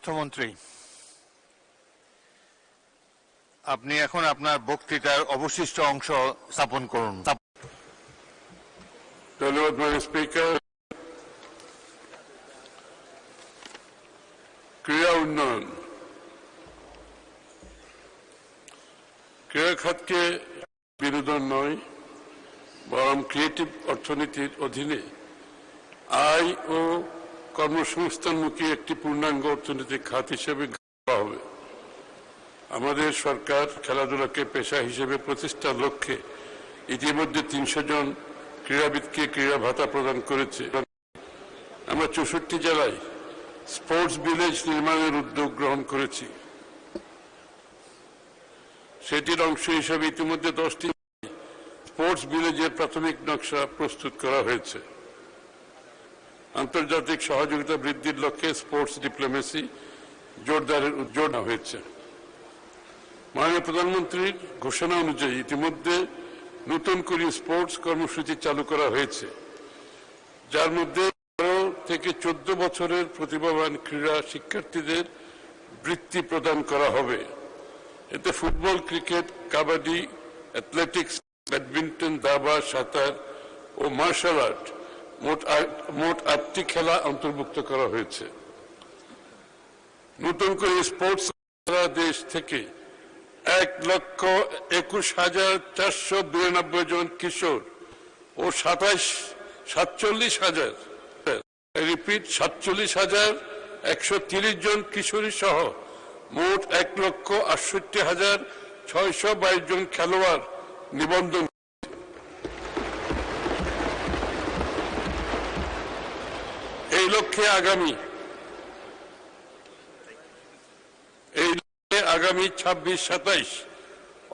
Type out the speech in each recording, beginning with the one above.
অর্থমন্ত্রী, আপনি এখন আপনার বক্তৃতার অবশিষ্ট অংশ স্থাপন করুন। ধন্যবাদ মাননীয় স্পিকার। ক্রীড়া উন্নয়ন, ক্রীড়া খাতকে বিনোদন নয় বরং ক্রিয়েটিভ অর্থনীতির অধীনে আয় ও কর্মসংস্থানমুখী একটি পূর্ণাঙ্গ অর্থনৈতিক খাত হিসেবে গড়া হবে। আমাদের সরকার খেলাধুলাকে পেশা হিসেবে প্রতিষ্ঠার লক্ষ্যে ইতিমধ্যে ৩০০ জন ক্রীড়াবিদকে ক্রীড়া ভাতা প্রদান করেছে। আমরা ৬৪ জেলায় স্পোর্টস ভিলেজ নির্মাণের উদ্যোগ গ্রহণ করেছি। সেটির অংশ হিসেবে ইতিমধ্যে 10টি স্পোর্টস ভিলেজের প্রাথমিক নকশা প্রস্তুত করা হয়েছে। আন্তর্জাতিক সহযোগিতা বৃদ্ধির লক্ষ্যে স্পোর্টস ডিপ্লোমেসি জোরদারের উদ্যোগ হয়েছে। মাননীয় প্রধানমন্ত্রীর ঘোষণা অনুযায়ী ইতিমধ্যে নতুন করে স্পোর্টস কর্মসূচি চালু করা হয়েছে, যার মধ্যে 12 থেকে 14 বছরের প্রতিভাবান ক্রীড়া শিক্ষার্থীদের বৃত্তি প্রদান করা হবে। এতে football, cricket, kabaddi, athletics, badminton, দাবা, সাঁতার ও মার্শাল আর্ট মোট 8টি খেলা অন্তর্ভুক্ত করা হয়েছে। নতুন করে স্পোর্টস দেশ থেকে 1,21,492 জন কিশোর ও 47,130 জন কিশোরী সহ মোট 1,68,622 জন খেলোয়াড় নিবন্ধন। এই লক্ষ্যে আগামী 26-27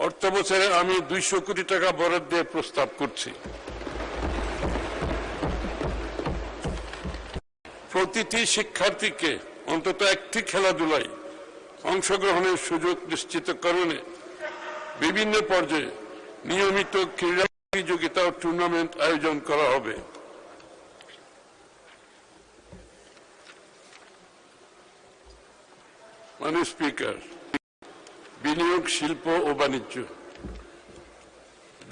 অর্থ বছরে আমি 200 কোটি টাকা বরাদ্দের প্রস্তাব করছি। প্রতিটি শিক্ষার্থীকে অন্তত একটি খেলাধুলায় অংশগ্রহণের সুযোগ নিশ্চিতকরণে বিভিন্ন পর্যায়ে নিয়মিত ক্রীড়া প্রতিযোগিতা ও টুর্নামেন্ট আয়োজন করা হবে। মাননীয় স্পিকার, বিনিয়োগ, শিল্প ও বাণিজ্য,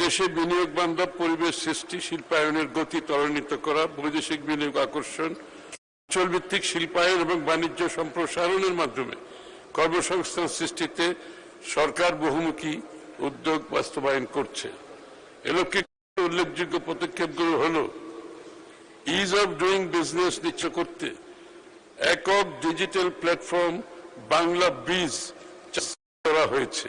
দেশে বিনিয়োগ বান্ধব পরিবেশ সৃষ্টি, শিল্পায়নের গতি ত্বরান্বিত করা, বৈদেশিক বিনিয়োগ আকর্ষণ, অঞ্চলভিত্তিক শিল্পায়ন এবং বাণিজ্য সম্প্রসারণের মাধ্যমে কর্মসংস্থান সৃষ্টিতে সরকার বহুমুখী উদ্যোগ বাস্তবায়ন করছে। এ লক্ষ্যে উল্লেখযোগ্য পদক্ষেপগুলো হল: ইজ অফ ডুইং বিজনেস নিশ্চিত করতে একক ডিজিটাল প্ল্যাটফর্ম বাংলা বীজ করা হয়েছে।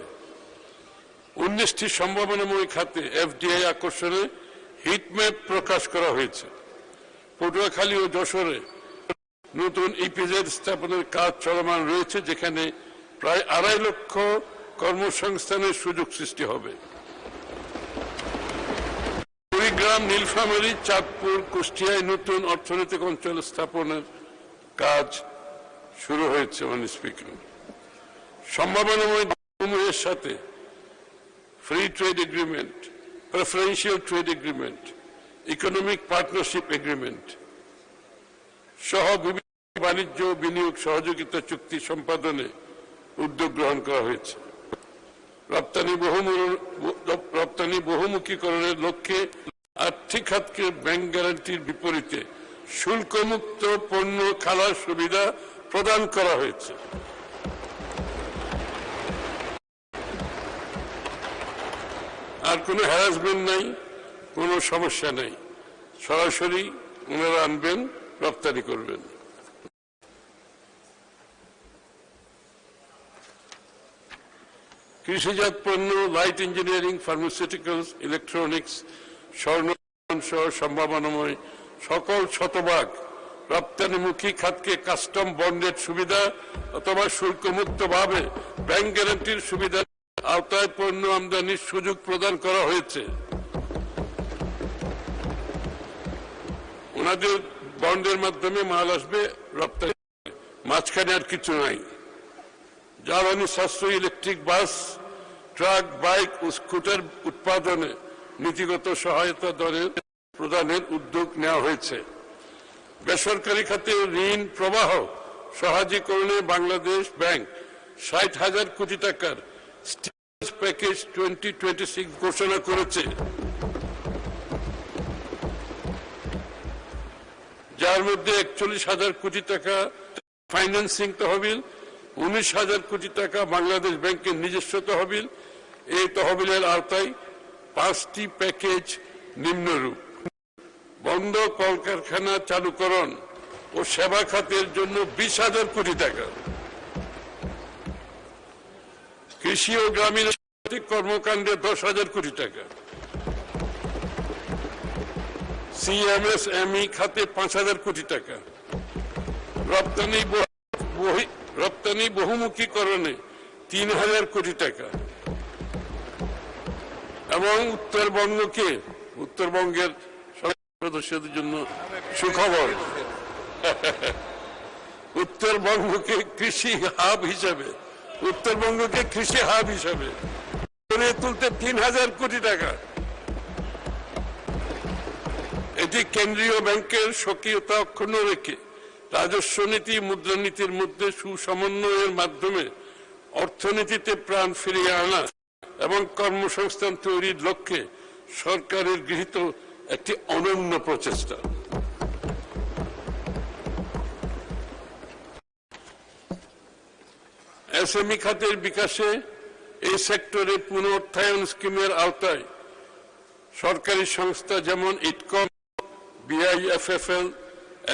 19টি সম্ভাবনাময় খাতে এফডিআই আকর্ষণে হিটম্যাপ প্রকাশ করা হয়েছে। পটুয়াখালী ও যশোরে নতুন ইপিজেড স্থাপনের কাজ চলমান রয়েছে, যেখানে প্রায় 2.5 লক্ষ কর্মসংস্থানের সুযোগ সৃষ্টি হবে। কুড়িগ্রাম, নীলফামারী, চাঁদপুর, কুষ্টিয়ায় নতুন অর্থনৈতিক অঞ্চল স্থাপনের কাজ শুরু হয়েছে। মাননীয় স্পিকার, সম্ভাবনাময় দেশসমূহের সাথে free trade agreement, preferential trade agreement, economic partnership agreement সহ বিভিন্ন বাণিজ্য বিনিয়োগ সহযোগিতা চুক্তি সম্পাদনে উদ্যোগ গ্রহণ করা হয়েছে। রপ্তানি বহুমুখীকরণের লক্ষ্যে আর্থিক খাতকে ব্যাংক গ্যারান্টির বিপরীতে শুল্কমুক্ত পণ্য খালাস সুবিধা প্রদান করা হয়েছে। আর কোনো হ্যারাসমেন্ট নাই, কোনো সমস্যা নেই, সরাসরি ওনারা আনবেন, রপ্তানি করবেন। কৃষিজাত পণ্য, লাইট ইঞ্জিনিয়ারিং, ফার্মাসিউটিক্যালস, ইলেকট্রনিক্স, স্বর্ণ সহ সম্ভাবনাময় সকল শতভাগ রপ্তানিমুখী খাতকে কাস্টম বন্ডের সুবিধা অথবা শুল্কমুক্তভাবে ব্যাংক গ্যারান্টির সুবিধা আওতায় পণ্য আমদানির সুযোগ প্রদান করা হয়েছে। ওনাদের বন্ডের মাধ্যমে মাল আসবে, রপ্তানি, মাঝখানে আর কিছু নাই। জ্বালানি সাশ্রয়ী ইলেকট্রিক বাস, ট্রাক, বাইক ও স্কুটার উৎপাদনে নীতিগত সহায়তা দরের প্রদানের উদ্যোগ নেওয়া হয়েছে। বেসরকারি খাতে ঋণ প্রবাহ সহজীকরণে বাংলাদেশ ব্যাংক ৬০,০০০ কোটি টাকার স্টিমুলাস প্যাকেজ 2026 ঘোষণা করেছে, যার মধ্যে ৪১,০০০ কোটি টাকা ফাইন্যান্সিং তহবিল, ১৯,০০০ কোটি টাকা বাংলাদেশ ব্যাংকের নিজস্ব তহবিল। এই তহবিলের আওতায় 5টি প্যাকেজ নিম্নরূপ: বন্ধ কলকারখানা চালুকরণ ও সেবা খাতের জন্য 20,০০০ কোটি টাকা, কৃষি ও গ্রামীণ কর্মকাণ্ডে 10,০০০ কোটি টাকা, সিএমএসএমই খাতে 5,০০০ কোটি টাকা, রপ্তানি বহুমুখীকরণে 3,০০০ কোটি টাকা এবং উত্তরবঙ্গের সদস্যদের জন্য সুখবর, উত্তরবঙ্গকে কৃষি হাব হিসাবে গড়ে তুলতে 3,০০০ কোটি টাকা। এটি কেন্দ্রীয় ব্যাংকের স্বকীয়তা অক্ষুণ্ণ রেখে রাজস্ব নীতি মুদ্রানীতির মধ্যে সুসমন্বয়ের মাধ্যমে অর্থনীতিতে প্রাণ ফিরিয়ে আনা এবং কর্মসংস্থান তৈরির লক্ষ্যে সরকারের গৃহীত একটি অনন্য প্রচেষ্টা। এসএমই খাতের বিকাশে এই সেক্টরে পুনরুত্থান স্কিমের আওতায় সরকারি সংস্থা যেমন ইটকম, বিআইএফএফএল,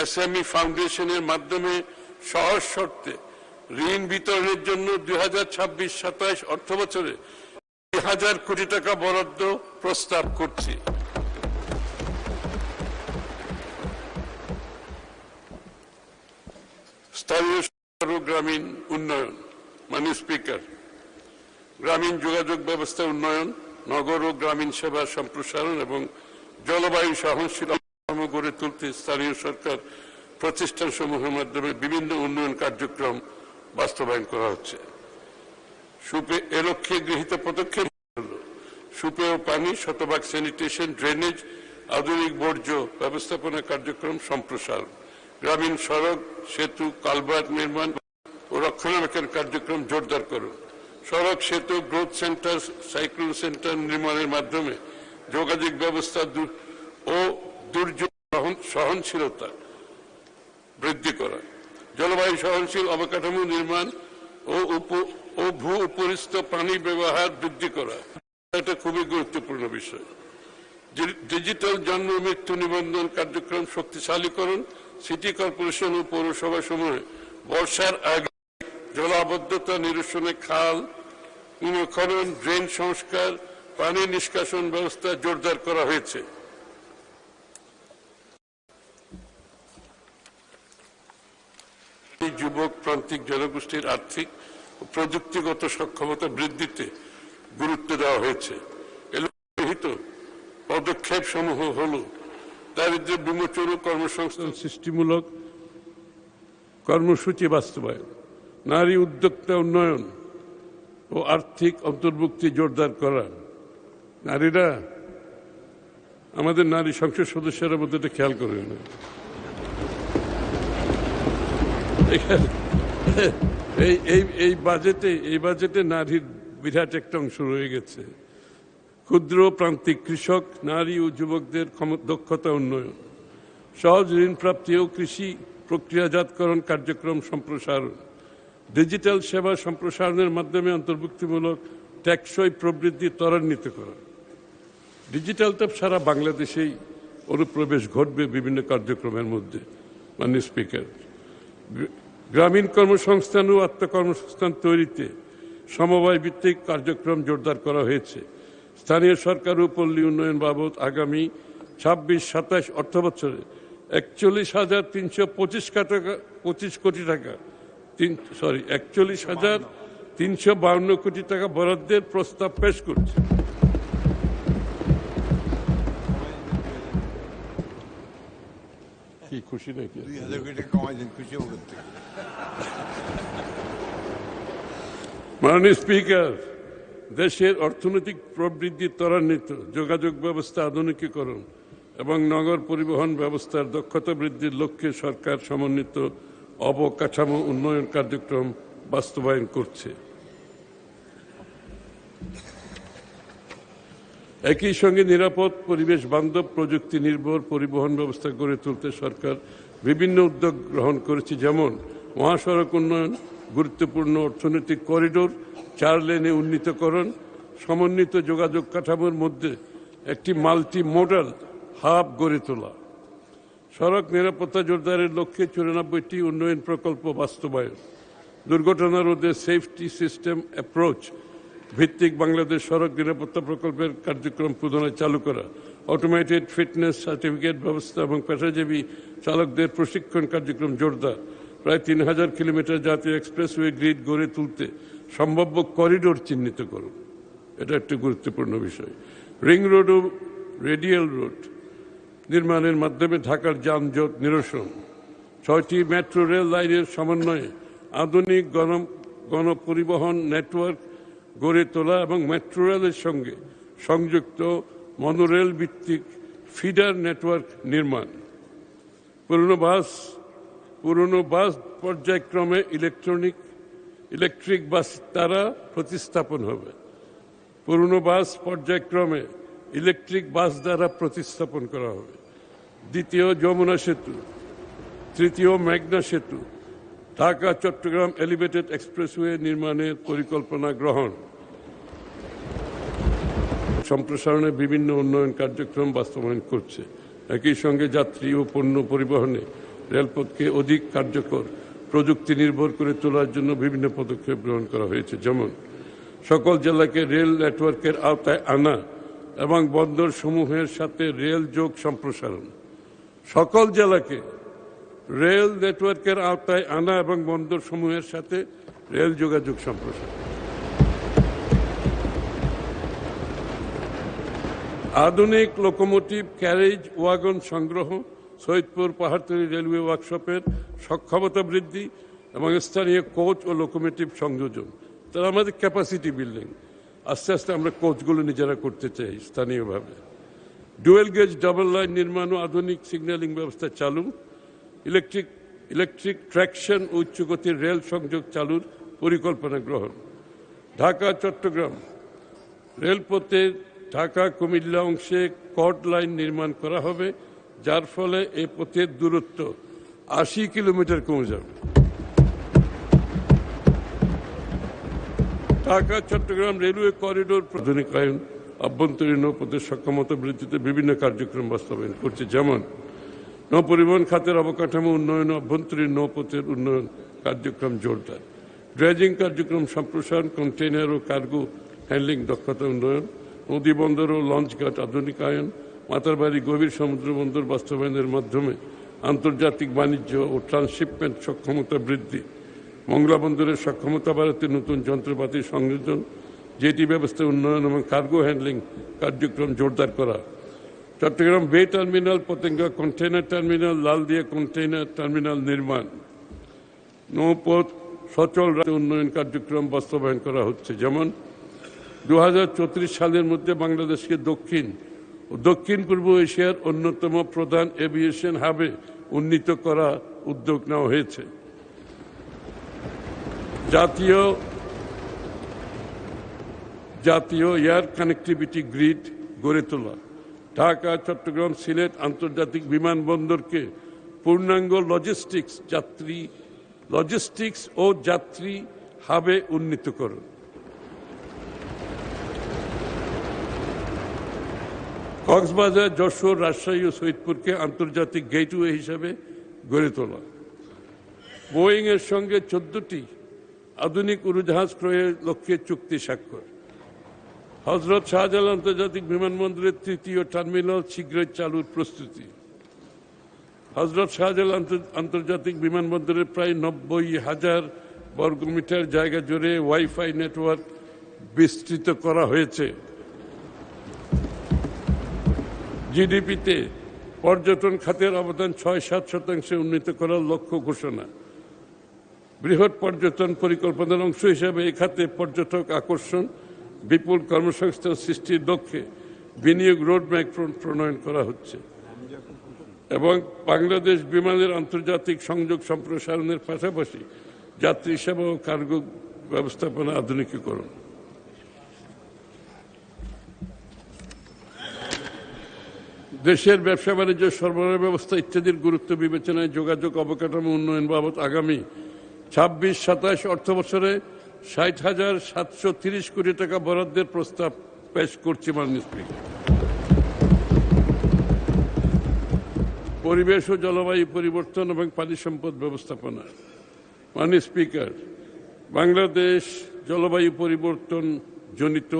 এসএমই ফাউন্ডেশনের মাধ্যমে সহজ শর্তে ঋণ বিতরণের জন্য 2026-27 অর্থবছরে 2,000 কোটি টাকা বরাদ্দ প্রস্তাব করছি। স্থানীয় সরকার ও গ্রামীণ উন্নয়ন। মাননীয় স্পিকার, গ্রামীণ যোগাযোগ ব্যবস্থা উন্নয়ন, নগর ও গ্রামীণ সেবা সম্প্রসারণ এবং জলবায়ু সহনশীল গড়ে তুলতে স্থানীয় সরকার প্রতিষ্ঠান সমূহের মাধ্যমে বিভিন্ন উন্নয়ন কার্যক্রম বাস্তবায়ন করা হচ্ছে। এ লক্ষ্যে গৃহীত পদক্ষেপ হল সুপেয় পানি, শতভাগ স্যানিটেশন, ড্রেনেজ, আধুনিক বর্জ্য ব্যবস্থাপনা কার্যক্রম সম্প্রসারণ, গ্রামীণ সড়ক, সেতু, কালভার্ট নির্মাণ ও রক্ষণাবেক্ষণ কার্যক্রম জোরদার করুন, সড়ক, সেতু, গ্রোথ সেন্টার, সাইক্লোন সেন্টার নির্মাণের মাধ্যমে যোগাযোগ ব্যবস্থা ও দুর্যোগ সহনশীলতা বৃদ্ধি করা, জলবায়ু সহনশীল অবকাঠামো নির্মাণ ও ভূ উপরিস্থ পানি ব্যবহার বৃদ্ধি করা। এটা খুবই গুরুত্বপূর্ণ বিষয়। ডিজিটাল জন্ম মৃত্যু নিবন্ধন কার্যক্রম শক্তিশালীকরণ, সিটি কর্পোরেশন ও পৌরসভা সমূহে বর্ষার আগে জলাবদ্ধতা নিরসনে খাল পুনঃখনন, ড্রেন সংস্কার, পানি নিষ্কাশন ব্যবস্থা জোরদার করা হয়েছে। যুবক প্রান্তিক জনগোষ্ঠীর আর্থিক ও প্রযুক্তিগত সক্ষমতা বৃদ্ধিতে গুরুত্ব দেওয়া হয়েছে। গৃহীত পদক্ষেপ সমূহ হল দারিদ্র্য বিমোচন ও কর্মসংস্থান সৃষ্টিমূলক কর্মসূচি বাস্তবায়ন, নারী উদ্যোক্তা উন্নয়ন ও আর্থিক অন্তর্ভুক্তি জোরদার করা। নারীরা, আমাদের নারী সংসদ সদস্যরা মধ্যে এটা খেয়াল করবে না, এই বাজেটে নারীর বিরাট একটা অংশ রয়ে গেছে। ক্ষুদ্র প্রান্তিক কৃষক, নারী ও যুবকদের দক্ষতা উন্নয়ন, সহজ ঋণ প্রাপ্তি ও কৃষি প্রক্রিয়াজাতকরণ কার্যক্রম সম্প্রসারণ, ডিজিটাল সেবা সম্প্রসারণের মাধ্যমে অন্তর্ভুক্তিমূলক টেকসই প্রবৃদ্ধি ত্বরান্বিত করা। ডিজিটালটা সারা বাংলাদেশেই অনুপ্রবেশ ঘটবে বিভিন্ন কার্যক্রমের মধ্যে। মাননীয় স্পিকার, গ্রামীণ কর্মসংস্থান ও আত্মকর্মসংস্থান তৈরিতে সমবায় ভিত্তিক কার্যক্রম জোরদার করা হয়েছে। স্থানীয় সরকার ও পল্লী উন্নয়ন বাবদ আগামী 26-27 অর্থবছরে 41,352 কোটি টাকা বরাদ্দের প্রস্তাব পেশ করছে। কি খুশি নাকি? মাননীয় স্পিকার, দেশের অর্থনৈতিক প্রবৃদ্ধি ত্বরান্বিত, যোগাযোগ ব্যবস্থা আধুনিকীকরণ এবং নগর পরিবহন ব্যবস্থার দক্ষতা বৃদ্ধির লক্ষ্যে সরকার সমন্বিত অবকাঠামো উন্নয়ন কার্যক্রম বাস্তবায়ন করছে। একই সঙ্গে নিরাপদ, পরিবেশ বান্ধব, প্রযুক্তি নির্ভর পরিবহন ব্যবস্থা গড়ে তুলতে সরকার বিভিন্ন উদ্যোগ গ্রহণ করেছে, যেমন মহাসড়ক উন্নয়ন, গুরুত্বপূর্ণ অর্থনৈতিক করিডোর, 4 লেনে উন্নীতকরণ, সমন্বিত যোগাযোগ কাঠামোর মধ্যে একটি মাল্টি মোডাল হাব গড়ে তোলা, সড়ক নিরাপত্তা জোরদারের লক্ষ্যে 94টি উন্নয়ন প্রকল্প বাস্তবায়ন, দুর্ঘটনা রোধে সেফটি সিস্টেম অ্যাপ্রোচ ভিত্তিক বাংলাদেশ সড়ক নিরাপত্তা প্রকল্পের কার্যক্রম পুনরায় চালু করা, অটোমেটেড ফিটনেস সার্টিফিকেট ব্যবস্থা এবং পেশাজীবী চালকদের প্রশিক্ষণ কার্যক্রম জোরদার, প্রায় 3000 কিলোমিটার জাতীয় এক্সপ্রেসওয়ে গ্রিড গড়ে তুলতে সম্ভাব্য করিডোর চিহ্নিত করুন। এটা একটি গুরুত্বপূর্ণ বিষয়। রিং রোড ও রেডিয়াল রোড নির্মাণের মাধ্যমে ঢাকার যানজট নিরসন, 6টি মেট্রো রেল লাইনের সমন্বয়ে আধুনিক গণপরিবহন নেটওয়ার্ক গড়ে তোলা এবং মেট্রো রেলের সঙ্গে সংযুক্ত মনোরেল ভিত্তিক ফিডার নেটওয়ার্ক নির্মাণ, পুরনো বাস পর্যায়ক্রমে ইলেকট্রিক বাস দ্বারা প্রতিস্থাপন হবে। পুরনো বাস পর্যায়ক্রমে ইলেকট্রিক বাস দ্বারা প্রতিস্থাপন করা হবে। দ্বিতীয় যমুনা সেতু, তৃতীয় মেঘনা সেতু, ঢাকা চট্টগ্রাম এলিভেটেড এক্সপ্রেসওয়ে নির্মাণের পরিকল্পনা গ্রহণ, সম্প্রসারণের বিভিন্ন উন্নয়ন কার্যক্রম বাস্তবায়ন করছে। একই সঙ্গে যাত্রী ও পণ্য পরিবহনে রেলপথকে অধিক কার্যকর, প্রযুক্তি নির্ভর করে তোলার জন্য বিভিন্ন পদক্ষেপ গ্রহণ করা হয়েছে, যেমন সকল জেলাকে রেল নেটওয়ার্কের আওতায় আনা এবং বন্দর সমূহের সাথে রেল যোগ সম্প্রসারণ। সকল জেলাকে রেল নেটওয়ার্কের আওতায় আনা এবং বন্দর সমূহের সাথে রেল যোগাযোগ সম্প্রসারণ। আধুনিক লোকোমোটিভ ক্যারেজ ওয়াগন সংগ্রহ, সৈয়দপুর পাহাড়তলী রেলওয়ে ওয়ার্কশপের সক্ষমতা বৃদ্ধি এবং স্থানীয় কোচ ও লোকোমোটিভ সংযোজন। তারা আমাদের ক্যাপাসিটি বিল্ডিং, আস্তে আস্তে আমরা কোচগুলো নিজেরা করতে চাই স্থানীয়ভাবে। ডুয়েল গেজ ডাবল লাইন নির্মাণ ও আধুনিক সিগন্যালিং ব্যবস্থা চালু, ইলেকট্রিক ট্র্যাকশন ও উচ্চগতির রেল সংযোগ চালুর পরিকল্পনা গ্রহণ। ঢাকা চট্টগ্রাম রেলপথের ঢাকা কুমিল্লা অংশে কর্ড লাইন নির্মাণ করা হবে, যার ফলে এই পথের দূরত্ব 80 কিলোমিটার কমে যাবে। ঢাকা চট্টগ্রাম রেলওয়ে করিডোর আধুনিকায়ন, আভ্যন্তরীণ নৌপথের সক্ষমতা বৃদ্ধিতে বিভিন্ন কার্যক্রম বাস্তবায়ন করছে, যেমন নৌপরিবহন খাতের অবকাঠামো উন্নয়ন, আভ্যন্তরীণ নৌপথের উন্নয়ন কার্যক্রম জোরদার, ড্রেজিং কার্যক্রম সম্প্রসারণ, কন্টেইনার ও কার্গো হ্যান্ডলিং দক্ষতা উন্নয়ন, নদী বন্দর ও লঞ্চঘাট আধুনিকায়ন, মাতারবাড়ি গভীর সমুদ্র বন্দর বাস্তবায়নের মাধ্যমে আন্তর্জাতিক বাণিজ্য ও ট্রান্সশিপমেন্ট সক্ষমতা বৃদ্ধি, মংলা বন্দরের সক্ষমতা বাড়াতে নতুন যন্ত্রপাতি সংযোজন, জেটি ব্যবস্থা উন্নয়ন এবং কার্গো হ্যান্ডলিং কার্যক্রম জোরদার করা, চট্টগ্রাম বে terminal, Patenga container terminal, Laldia container terminal নির্মাণ, নৌপথ সচল উন্নয়ন কার্যক্রম বাস্তবায়ন করা হচ্ছে, যেমন 2034 সালের মধ্যে বাংলাদেশকে দক্ষিণ পূর্ব এশিয়ার অন্যতম প্রধান এভিয়েশন হাবে উন্নীত করা উদ্যোগ নেওয়া হয়েছে। জাতীয় এয়ার কানেক্টিভিটি গ্রিড গড়ে তোলা, ঢাকা চট্টগ্রাম সিলেট আন্তর্জাতিক বিমানবন্দরকে পূর্ণাঙ্গ লজিস্টিক্স ও যাত্রী হাবে উন্নীতকরণ, কক্সবাজার, যশোর, রাজশাহী ও সৈয়দপুরকে আন্তর্জাতিক গেটওয়ে হিসেবে গড়ে তোলা, বোয়িং এর সঙ্গে 14টি আধুনিক উড়োজাহাজ ক্রয়ের লক্ষ্যে চুক্তি স্বাক্ষর, হজরত শাহজালাল আন্তর্জাতিক বিমানবন্দরের 3য় টার্মিনাল শীঘ্রই চালুর প্রস্তুতি, হজরত শাহজালাল আন্তর্জাতিক বিমানবন্দরের প্রায় 90,000 বর্গমিটার জায়গা জুড়ে ওয়াইফাই নেটওয়ার্ক বিস্তৃত করা হয়েছে, জিডিপিতে পর্যটন খাতের অবদান 6-7% উন্নীত করার লক্ষ্য ঘোষণা, বৃহৎ পর্যটন পরিকল্পনার অংশ হিসেবে এই খাতে পর্যটক আকর্ষণ, বিপুল কর্মসংস্থান সৃষ্টির লক্ষ্যে বিনিয়োগ রোডম্যাপ প্রণয়ন করা হচ্ছে। এবং বাংলাদেশ বিমানের আন্তর্জাতিক সংযোগ সম্প্রসারণের পাশাপাশি যাত্রী সেবা ও কার্গো ব্যবস্থাপনা আধুনিকীকরণ। দেশের ব্যবসা বাণিজ্য সরবরাহ ব্যবস্থা ইত্যাদির গুরুত্ব বিবেচনায় যোগাযোগ অবকাঠামো উন্নয়ন বাবদ আগামী ২৬-২৭ অর্থ বছরে ৬০,৭৩০ কোটি টাকা বরাদ্দের প্রস্তাব পেশ করছি মাননীয় স্পিকার। পরিবেশ ও জলবায়ু পরিবর্তন এবং পানি সম্পদ ব্যবস্থাপনা। মাননীয় স্পিকার, বাংলাদেশ জলবায়ু পরিবর্তন জনিত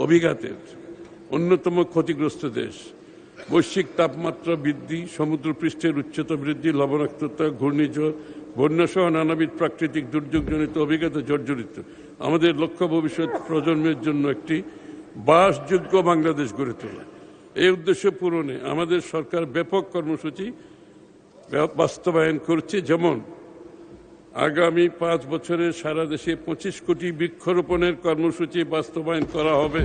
অভিঘাতের অন্যতম ক্ষতিগ্রস্ত দেশ। বৈশ্বিক তাপমাত্রা বৃদ্ধি, সমুদ্রপৃষ্ঠের উচ্চতা বৃদ্ধি, লবণাক্ততা, ঘূর্ণিঝড়, বন্যাসহ নানাবিধ প্রাকৃতিক দুর্যোগজনিত অভিজ্ঞতা জর্জরিত আমাদের লক্ষ্য ভবিষ্যৎ প্রজন্মের জন্য একটি বাসযোগ্য বাংলাদেশ গড়ে তোলা। এই উদ্দেশ্য পূরণে আমাদের সরকার ব্যাপক কর্মসূচি বাস্তবায়ন করছে, যেমন আগামী 5 বছরে সারা দেশে 25 কোটি বৃক্ষরোপণের কর্মসূচি বাস্তবায়ন করা হবে।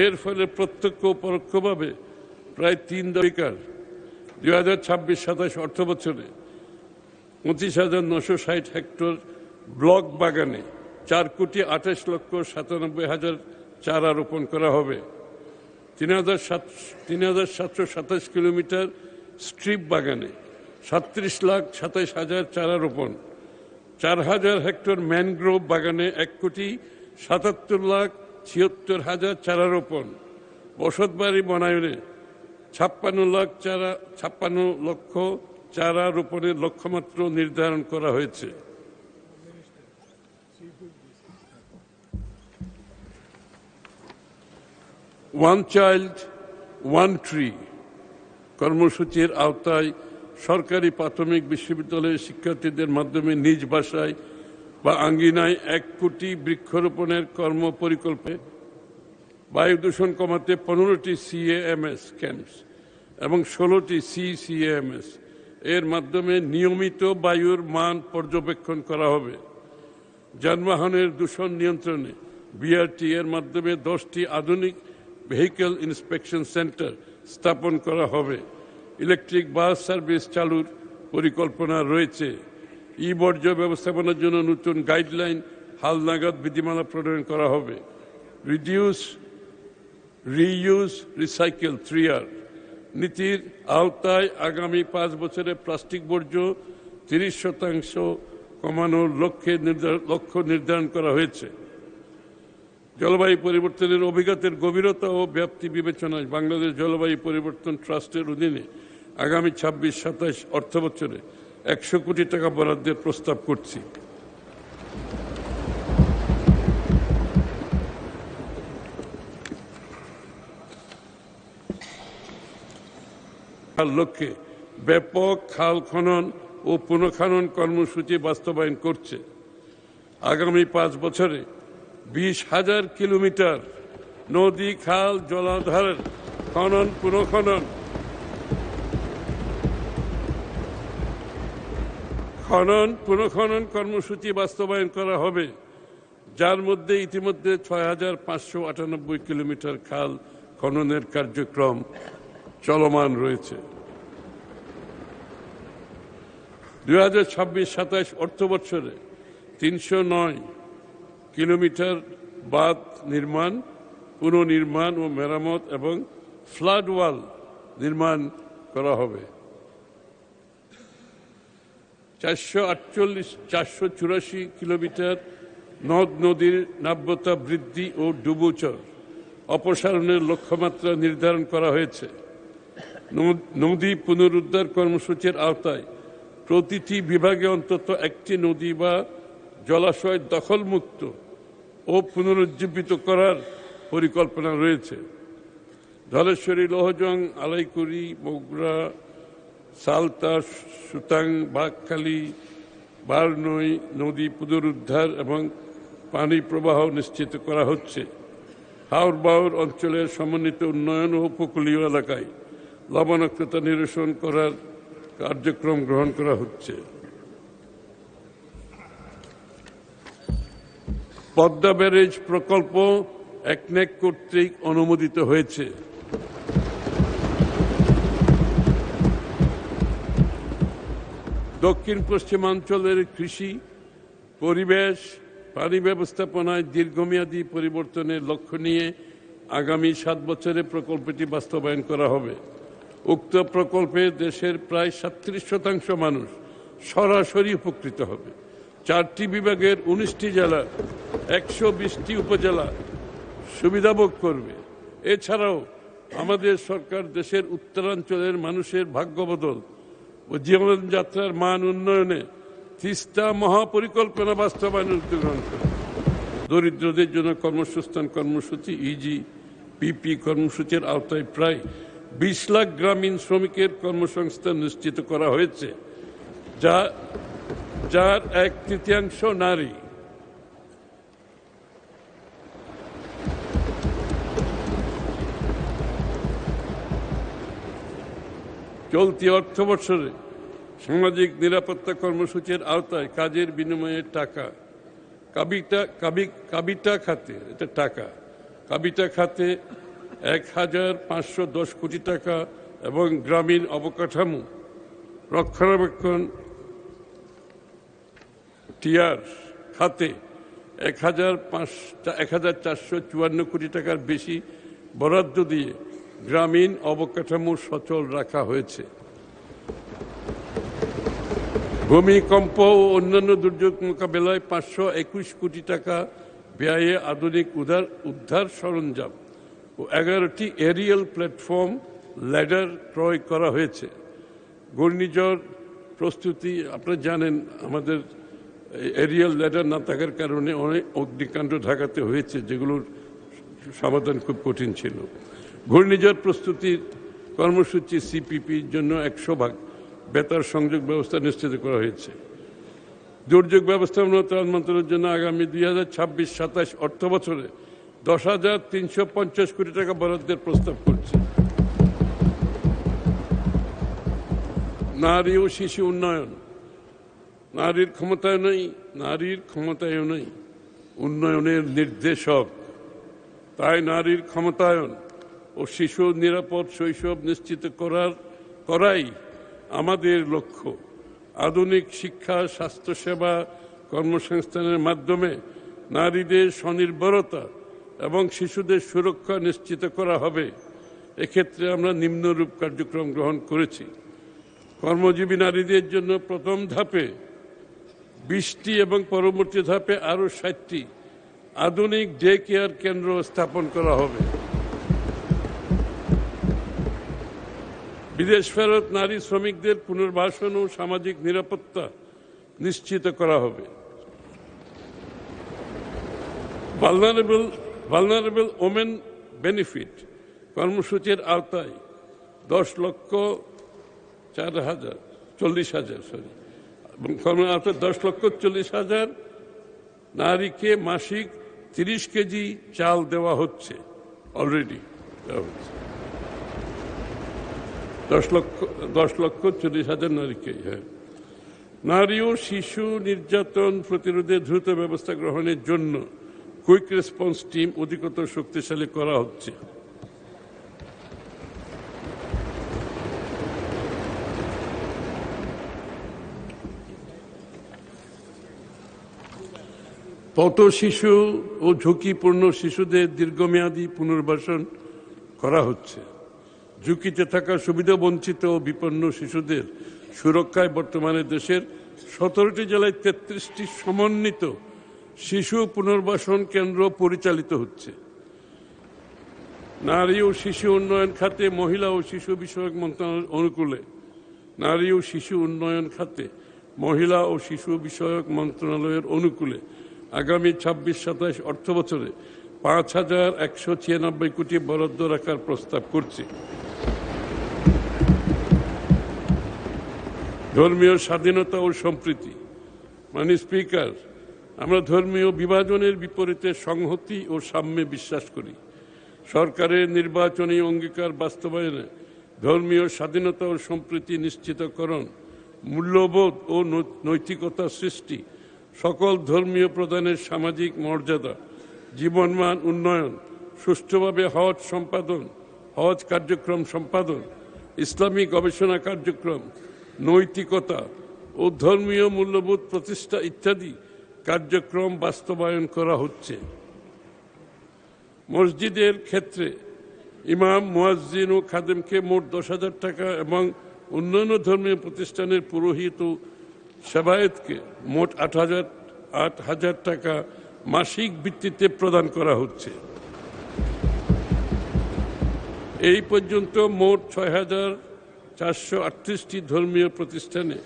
এর ফলে প্রত্যক্ষ ও পরোক্ষভাবে প্রায় 3 দশমিক 2026-27 অর্থ বছরে 25,960 হেক্টর ব্লক বাগানে 4,28,97,000 চারা রোপণ করা হবে। 3,727 কিলোমিটার স্ট্রিপ বাগানে 37,27,000 চারা রোপণ। 4,000 হেক্টর ম্যানগ্রোভ বাগানে 1,77,76,000 চারা রোপণ। বসতবাড়ি বনায়নে 56 লক্ষ চারা রোপণের লক্ষ্যমাত্রা নির্ধারণ করা হয়েছে। ওয়ান চাইল্ড ওয়ান ট্রি কর্মসূচির আওতায় সরকারি প্রাথমিক বিশ্ববিদ্যালয়ের শিক্ষার্থীদের মাধ্যমে নিজ বাসায় বা আঙ্গিনায় 1 কোটি বৃক্ষরোপণের কর্ম পরিকল্পে বায়ু দূষণ কমাতে 15টি CAMS ক্যাম্পস এবং 16টি CCAMS এর মাধ্যমে নিয়মিত বায়ুর মান পর্যবেক্ষণ করা হবে। যানবাহনের দূষণ নিয়ন্ত্রণে BRT এর মাধ্যমে 10টি আধুনিক ভেহিকল ইন্সপেকশন সেন্টার স্থাপন করা হবে। ইলেকট্রিক বাস সার্ভিস চালুর পরিকল্পনা রয়েছে। বর্জ্য ব্যবস্থাপনার জন্য নতুন গাইডলাইন হালনাগাদ বিধিমালা প্রণয়ন করা হবে। রিডিউস, রিইউজ, রিসাইকেল 3R নীতির আওতায় আগামী 5 বছরে প্লাস্টিক বর্জ্য 30% কমানোর লক্ষ্য নির্ধারণ করা হয়েছে। জলবায়ু পরিবর্তনের অভিঘাতের গভীরতা ও ব্যাপ্তি বিবেচনায় বাংলাদেশ জলবায়ু পরিবর্তন ট্রাস্টের অধীনে আগামী 26-27 অর্থ বছরে 100 কোটি টাকা বরাদ্দের প্রস্তাব করছি। লক্ষ্যে ব্যাপক খাল খনন ও পুনঃখনন কর্মসূচি বাস্তবায়ন করছে। আগামী 5 বছরে 20,000 কিলোমিটার নদী, খাল, জলাধার খনন পুনঃখনন কর্মসূচি বাস্তবায়ন করা হবে, যার মধ্যে ইতিমধ্যে 6,598 কিলোমিটার খাল খননের কার্যক্রম চলমান রয়েছে। 2026-27 অর্থ বছরে 309 কিলোমিটার বাঁধ নির্মাণ, পুনর্নির্মাণ ও মেরামত এবং ফ্লাড ওয়াল নির্মাণ করা হবে। 484 কিলোমিটার নদ নদীর নাব্যতা বৃদ্ধি ও ডুবোচর অপসারণের লক্ষ্যমাত্রা নির্ধারণ করা হয়েছে। নদী পুনরুদ্ধার কর্মসূচির আওতায় প্রতিটি বিভাগে অন্তত একটি নদী বা জলাশয় দখলমুক্ত ও পুনরুজ্জীবিত করার পরিকল্পনা রয়েছে। ধলেশ্বরী, লোহজং, আলাইকুড়ি, বগুড়া, সালতা, সুতাং, বাঘখালী, বারনই নদী পুনরুদ্ধার এবং পানি প্রবাহ নিশ্চিত করা হচ্ছে। হাওর বাওর অঞ্চলের সমন্বিত উন্নয়ন ও উপকূলীয় এলাকায় লবণাক্ততা নিরসন করার কার্যক্রম গ্রহণ করা হচ্ছে। পদ্মা ব্যারেজ প্রকল্প একনেক কর্তৃক অনুমোদিত হয়েছে। দক্ষিণ পশ্চিমাঞ্চলের কৃষি, পরিবেশ, পানি ব্যবস্থাপনায় দীর্ঘমেয়াদী পরিবর্তনের লক্ষ্য নিয়ে আগামী 7 বছরে প্রকল্পটি বাস্তবায়ন করা হবে। উক্ত প্রকল্পে দেশের প্রায় 37% মানুষ সরাসরি উপকৃত হবে। 4টি বিভাগের 19টি জেলা, 120টি উপজেলা সুবিধাভোগ করবে। এছাড়াও আমাদের সরকার দেশের উত্তরাঞ্চলের মানুষের ভাগ্য বদল ও জীবনযাত্রার মান উন্নয়নে তিস্তা মহাপরিকল্পনা বাস্তবায়নের উদ্যোগ গ্রহণ করে। দরিদ্রদের জন্য কর্মসংস্থান কর্মসূচি ইজিপিপি কর্মসূচির আওতায় প্রায় 20 লাখ গ্রামীণ শ্রমিকের কর্মসংস্থান নিশ্চিত করা হয়েছে, যার 1/3 নারী। চলতি অর্থবছরে সামাজিক নিরাপত্তা কর্মসূচির আওতায় কাজের বিনিময়ে টাকা কাবিটা খাতে 1510 কোটি টাকা এবং গ্রামীণ অবকাঠামো রক্ষণাবেক্ষণ টিআর খাতে 1454 কোটি টাকার বেশি বরাদ্দ দিয়ে গ্রামীণ অবকাঠামো সচল রাখা হয়েছে। ভূমিকম্প ও অন্যান্য দুর্যোগ মোকাবেলায় 521 কোটি টাকা ব্যয়ে আধুনিক উদ্ধার সরঞ্জাম ও 11টি এরিয়াল প্ল্যাটফর্ম ল্যাডার ক্রয় করা হয়েছে। ঘূর্ণিঝড় প্রস্তুতি, আপনারা জানেন আমাদের এরিয়াল ল্যাডার না থাকার কারণে অনেক অগ্নিকাণ্ড ঢাকাতে হয়েছে, যেগুলোর সমাধান খুব কঠিন ছিল। ঘূর্ণিঝড় প্রস্তুতির কর্মসূচি সিপিপির জন্য 100 বেতার সংযোগ ব্যবস্থা নিশ্চিত করা হয়েছে। দুর্যোগ ব্যবস্থাপনা ত্রাণ মন্ত্রণালয়ের জন্য আগামী 2026-27 অর্থ বছরে 10,350 কোটি টাকা বরাদ্দের প্রস্তাব করছে। নারী ও শিশু উন্নয়ন, নারীর ক্ষমতায়নই উন্নয়নের নির্দেশক। তাই নারীর ক্ষমতায়ন ও শিশু নিরাপদ শৈশব নিশ্চিত করাই আমাদের লক্ষ্য। আধুনিক শিক্ষা, স্বাস্থ্যসেবা, কর্মসংস্থানের মাধ্যমে নারীদের স্বনির্ভরতা এবং শিশুদের সুরক্ষা নিশ্চিত করা হবে। এক্ষেত্রে আমরা নিম্নরূপ কার্যক্রম গ্রহণ করেছি। কর্মজীবী নারীদের জন্য প্রথম ধাপে 20টি এবং পরবর্তী ধাপে আরও 60টি আধুনিক ডে কেয়ার কেন্দ্র স্থাপন করা হবে। বিদেশ ফেরত নারী শ্রমিকদের পুনর্বাসন ও সামাজিক নিরাপত্তা নিশ্চিত করা হবে। ভালনারেবল ওমেন বেনিফিট কর্মসূচির আওতায় 10,40,000 নারীকে মাসিক 30 কেজি চাল দেওয়া হচ্ছে। অলরেডি দেওয়া হচ্ছে 10,40,000 নারীকে। হ্যাঁ, নারী ও শিশু নির্যাতন প্রতিরোধে দ্রুত ব্যবস্থা গ্রহণের জন্য কুইক রেসপন্স টিম অধিকতর শক্তিশালী করা হচ্ছে। পথ শিশু ও ঝুঁকিপূর্ণ শিশুদের দীর্ঘমেয়াদী পুনর্বাসন করা হচ্ছে। ঝুঁকিতে থাকা সুবিধাবঞ্চিত ও বিপন্ন শিশুদের সুরক্ষায় বর্তমানে দেশের 17টি জেলায় 33টি সমন্বিত শিশু পুনর্বাসন কেন্দ্র পরিচালিত হচ্ছে। নারী ও শিশু উন্নয়ন খাতে মহিলা ও শিশু বিষয়ক মন্ত্রণালয়ের অনুকূলে মহিলা ও শিশু বিষয়ক মন্ত্রণালয়ের অনুকূলে আগামী 26-27 অর্থ বছরে 5,196 কোটি বরাদ্দ রাখার প্রস্তাব করছি। ধর্মীয় স্বাধীনতা ও সম্প্রীতি, মাননীয় স্পিকার, আমরা ধর্মীয় বিভাজনের বিপরীতে সংহতি ও সাম্যে বিশ্বাস করি। সরকারের নির্বাচনী অঙ্গীকার বাস্তবায়নে ধর্মীয় স্বাধীনতা ও সম্প্রীতি নিশ্চিতকরণ, মূল্যবোধ ও নৈতিকতা সৃষ্টি, সকল ধর্মীয় প্রধানের সামাজিক মর্যাদা, জীবনমান উন্নয়ন সুষ্ঠুভাবে হজ সম্পাদন, হজ কার্যক্রম সম্পাদন, ইসলামী গবেষণা কার্যক্রম, নৈতিকতা ও ধর্মীয় মূল্যবোধ প্রতিষ্ঠা ইত্যাদি কার্যক্রম বাস্তবায়ন করা হচ্ছে। মসজিদের ক্ষেত্রে ইমাম, মুয়াজ্জিন ও খাদেমকে মোট 10,000 টাকা এবং অন্যান্য ধর্মীয় প্রতিষ্ঠানের পুরোহিত ও সেবায়েতকে মোট 8,000 টাকা মাসিক ভিত্তিতে প্রদান করা হচ্ছে। এই পর্যন্ত মোট 6,438টি ধর্মীয় প্রতিষ্ঠানে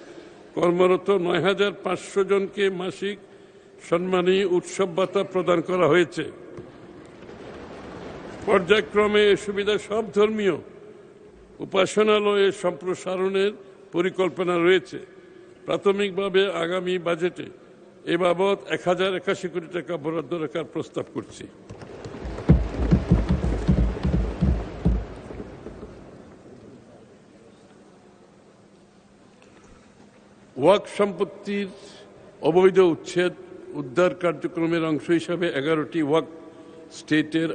কর্মরত 9,500 জনকে মাসিক সম্মানী উৎসব ভাতা প্রদান করা হয়েছে। পর্যায়ক্রমে এ সুবিধা সব ধর্মীয় উপাসনালয়ে সম্প্রসারণের পরিকল্পনা রয়েছে। প্রাথমিকভাবে আগামী বাজেটে এ বাবদ 1,081 কোটি টাকা বরাদ্দ রাখার প্রস্তাব করছি। ওয়াকফ সম্পত্তির অবৈধ উচ্ছেদ উদ্ধার কার্যক্রমের অংশ হিসাবে 11টি ওয়াকফ স্টেটের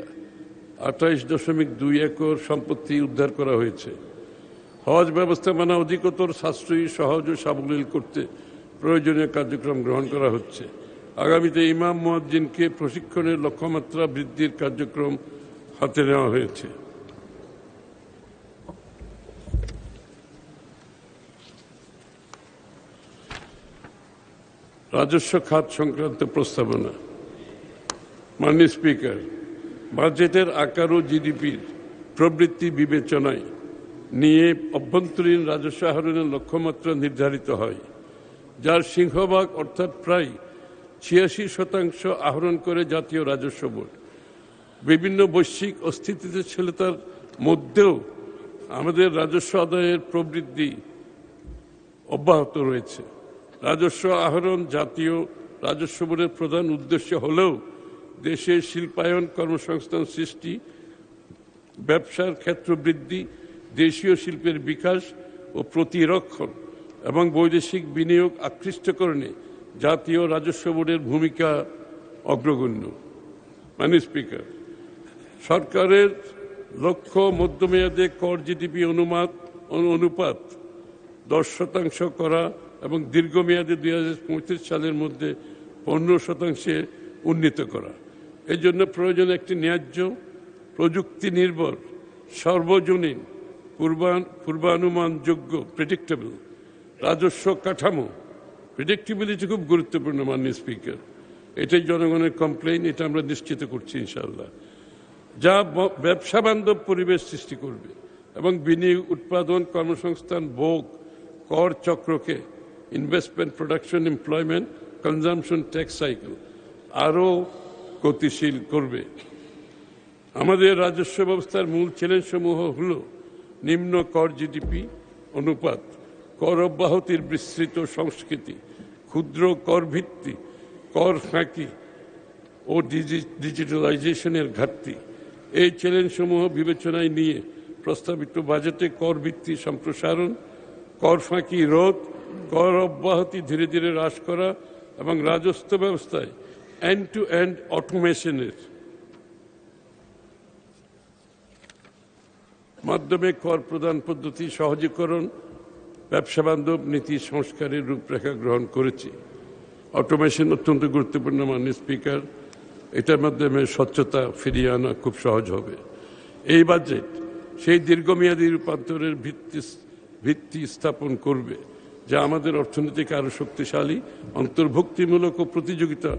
28.2 একর সম্পত্তি উদ্ধার করা হয়েছে। হজ ব্যবস্থাপনা অধিকতর সাশ্রয়ী, সহজ ও সাবলীল করতে প্রয়োজনীয় কার্যক্রম গ্রহণ করা হচ্ছে। আগামীতে ইমাম, মুয়াজ্জিনকে প্রশিক্ষণের লক্ষ্যমাত্রা বৃদ্ধির কার্যক্রম হাতে নেওয়া হয়েছে। রাজস্ব খাত সংক্রান্ত প্রস্তাবনা। মাননীয় স্পিকার, বাজেটের আকার ও জিডিপির প্রবৃদ্ধি বিবেচনায় নিয়ে অভ্যন্তরীণ রাজস্ব আহরণের লক্ষ্যমাত্রা নির্ধারিত হয়, যার সিংহভাগ অর্থাৎ প্রায় 86% আহরণ করে জাতীয় রাজস্ব বোর্ড। বিভিন্ন বৈশ্বিক অস্থিতিশীলতার মধ্যেও আমাদের রাজস্ব আদায়ের প্রবৃদ্ধি অব্যাহত রয়েছে। রাজস্ব আহরণ জাতীয় রাজস্ব বোর্ডের প্রধান উদ্দেশ্য হলেও দেশের শিল্পায়ন, কর্মসংস্থান সৃষ্টি, ব্যবসার ক্ষেত্র বৃদ্ধি, দেশীয় শিল্পের বিকাশ ও প্রতিরক্ষণ এবং বৈদেশিক বিনিয়োগ আকৃষ্টকরণে জাতীয় রাজস্ব বোর্ডের ভূমিকা অগ্রগণ্য। মাননীয় স্পিকার, সরকারের লক্ষ্য মধ্যমেয়াদে কর জিডিপি অনুপাত 10% করা এবং দীর্ঘমেয়াদে 2035 সালের মধ্যে 15% উন্নীত করা। এই জন্য প্রয়োজন একটি ন্যায্য, প্রযুক্তি নির্ভর, সর্বজনীন, পূর্বানুমানযোগ্য প্রেডিক্টেবল রাজস্ব কাঠামো। প্রেডিক্টেবিলিটি খুব গুরুত্বপূর্ণ। মাননীয় স্পিকার, এটাই জনগণের কমপ্লেইন, এটা আমরা নিশ্চিত করছি ইনশাআল্লাহ, যা ব্যবসা বান্ধব পরিবেশ সৃষ্টি করবে এবং বিনিয়োগ, উৎপাদন, কর্মসংস্থান, ভোগ, কর চক্রকে, investment, production, employment, consumption, tax cycle আরও গতিশীল করবে। আমাদের রাজস্ব ব্যবস্থার মূল চ্যালেঞ্জসমূহ হল নিম্ন কর জিডিপি অনুপাত, কর অব্যাহতির বিস্তৃত সংস্কৃতি, ক্ষুদ্র কর ভিত্তি, কর ফাঁকি ও ডিজিটালাইজেশনের ঘাটতি। এই চ্যালেঞ্জসমূহ বিবেচনায় নিয়ে প্রস্তাবিত বাজেটে কর ভিত্তি সম্প্রসারণ, কর ফাঁকি রোধ, কর অব্যাহতি ধীরে ধীরে হ্রাস করা এবং রাজস্ব ব্যবস্থায় এন্ড টু এন্ড অটোমেশনের মাধ্যমে কর প্রদান পদ্ধতি সহজীকরণ, ব্যবসা বান্ধব নীতি সংস্কারের রূপরেখা গ্রহণ করেছি। অটোমেশন অত্যন্ত গুরুত্বপূর্ণ। মাননীয় স্পিকার, এটার মাধ্যমে স্বচ্ছতা ফিরিয়ে আনা খুব সহজ হবে। এই বাজেট সেই দীর্ঘমেয়াদী রূপান্তরের ভিত্তি স্থাপন করবে, যা আমাদের অর্থনীতিকে আরও শক্তিশালী, অন্তর্ভুক্তিমূলক ও প্রতিযোগিতা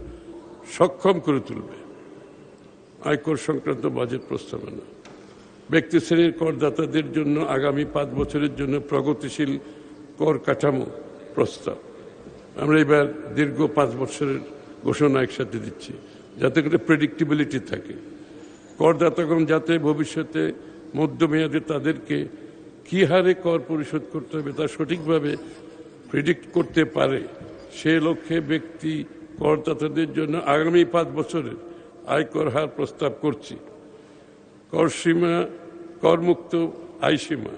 সক্ষম করে তুলবে। আয়কর সংক্রান্ত বাজেট প্রস্তাবনা। ব্যক্তি শ্রেণীর করদাতাদের জন্য আগামী 5 বছরের জন্য প্রগতিশীল কর কাঠামো প্রস্তাব। আমরা এবার দীর্ঘ 5 বছরের ঘোষণা একসাথে দিচ্ছি, যাতে করে প্রেডিক্টেবিলিটি থাকে। করদাতাগণ যাতে ভবিষ্যতে মধ্যমেয়াদে তাদেরকে কী হারে কর পরিশোধ করতে হবে তা সঠিকভাবে প্রেডিক্ট করতে পারে, সে লক্ষ্যে ব্যক্তি করদাতাদের জন্য আগামী 5 বছরের আয়কর হার প্রস্তাব করছি। করসীমা, করমুক্ত আয়সীমা।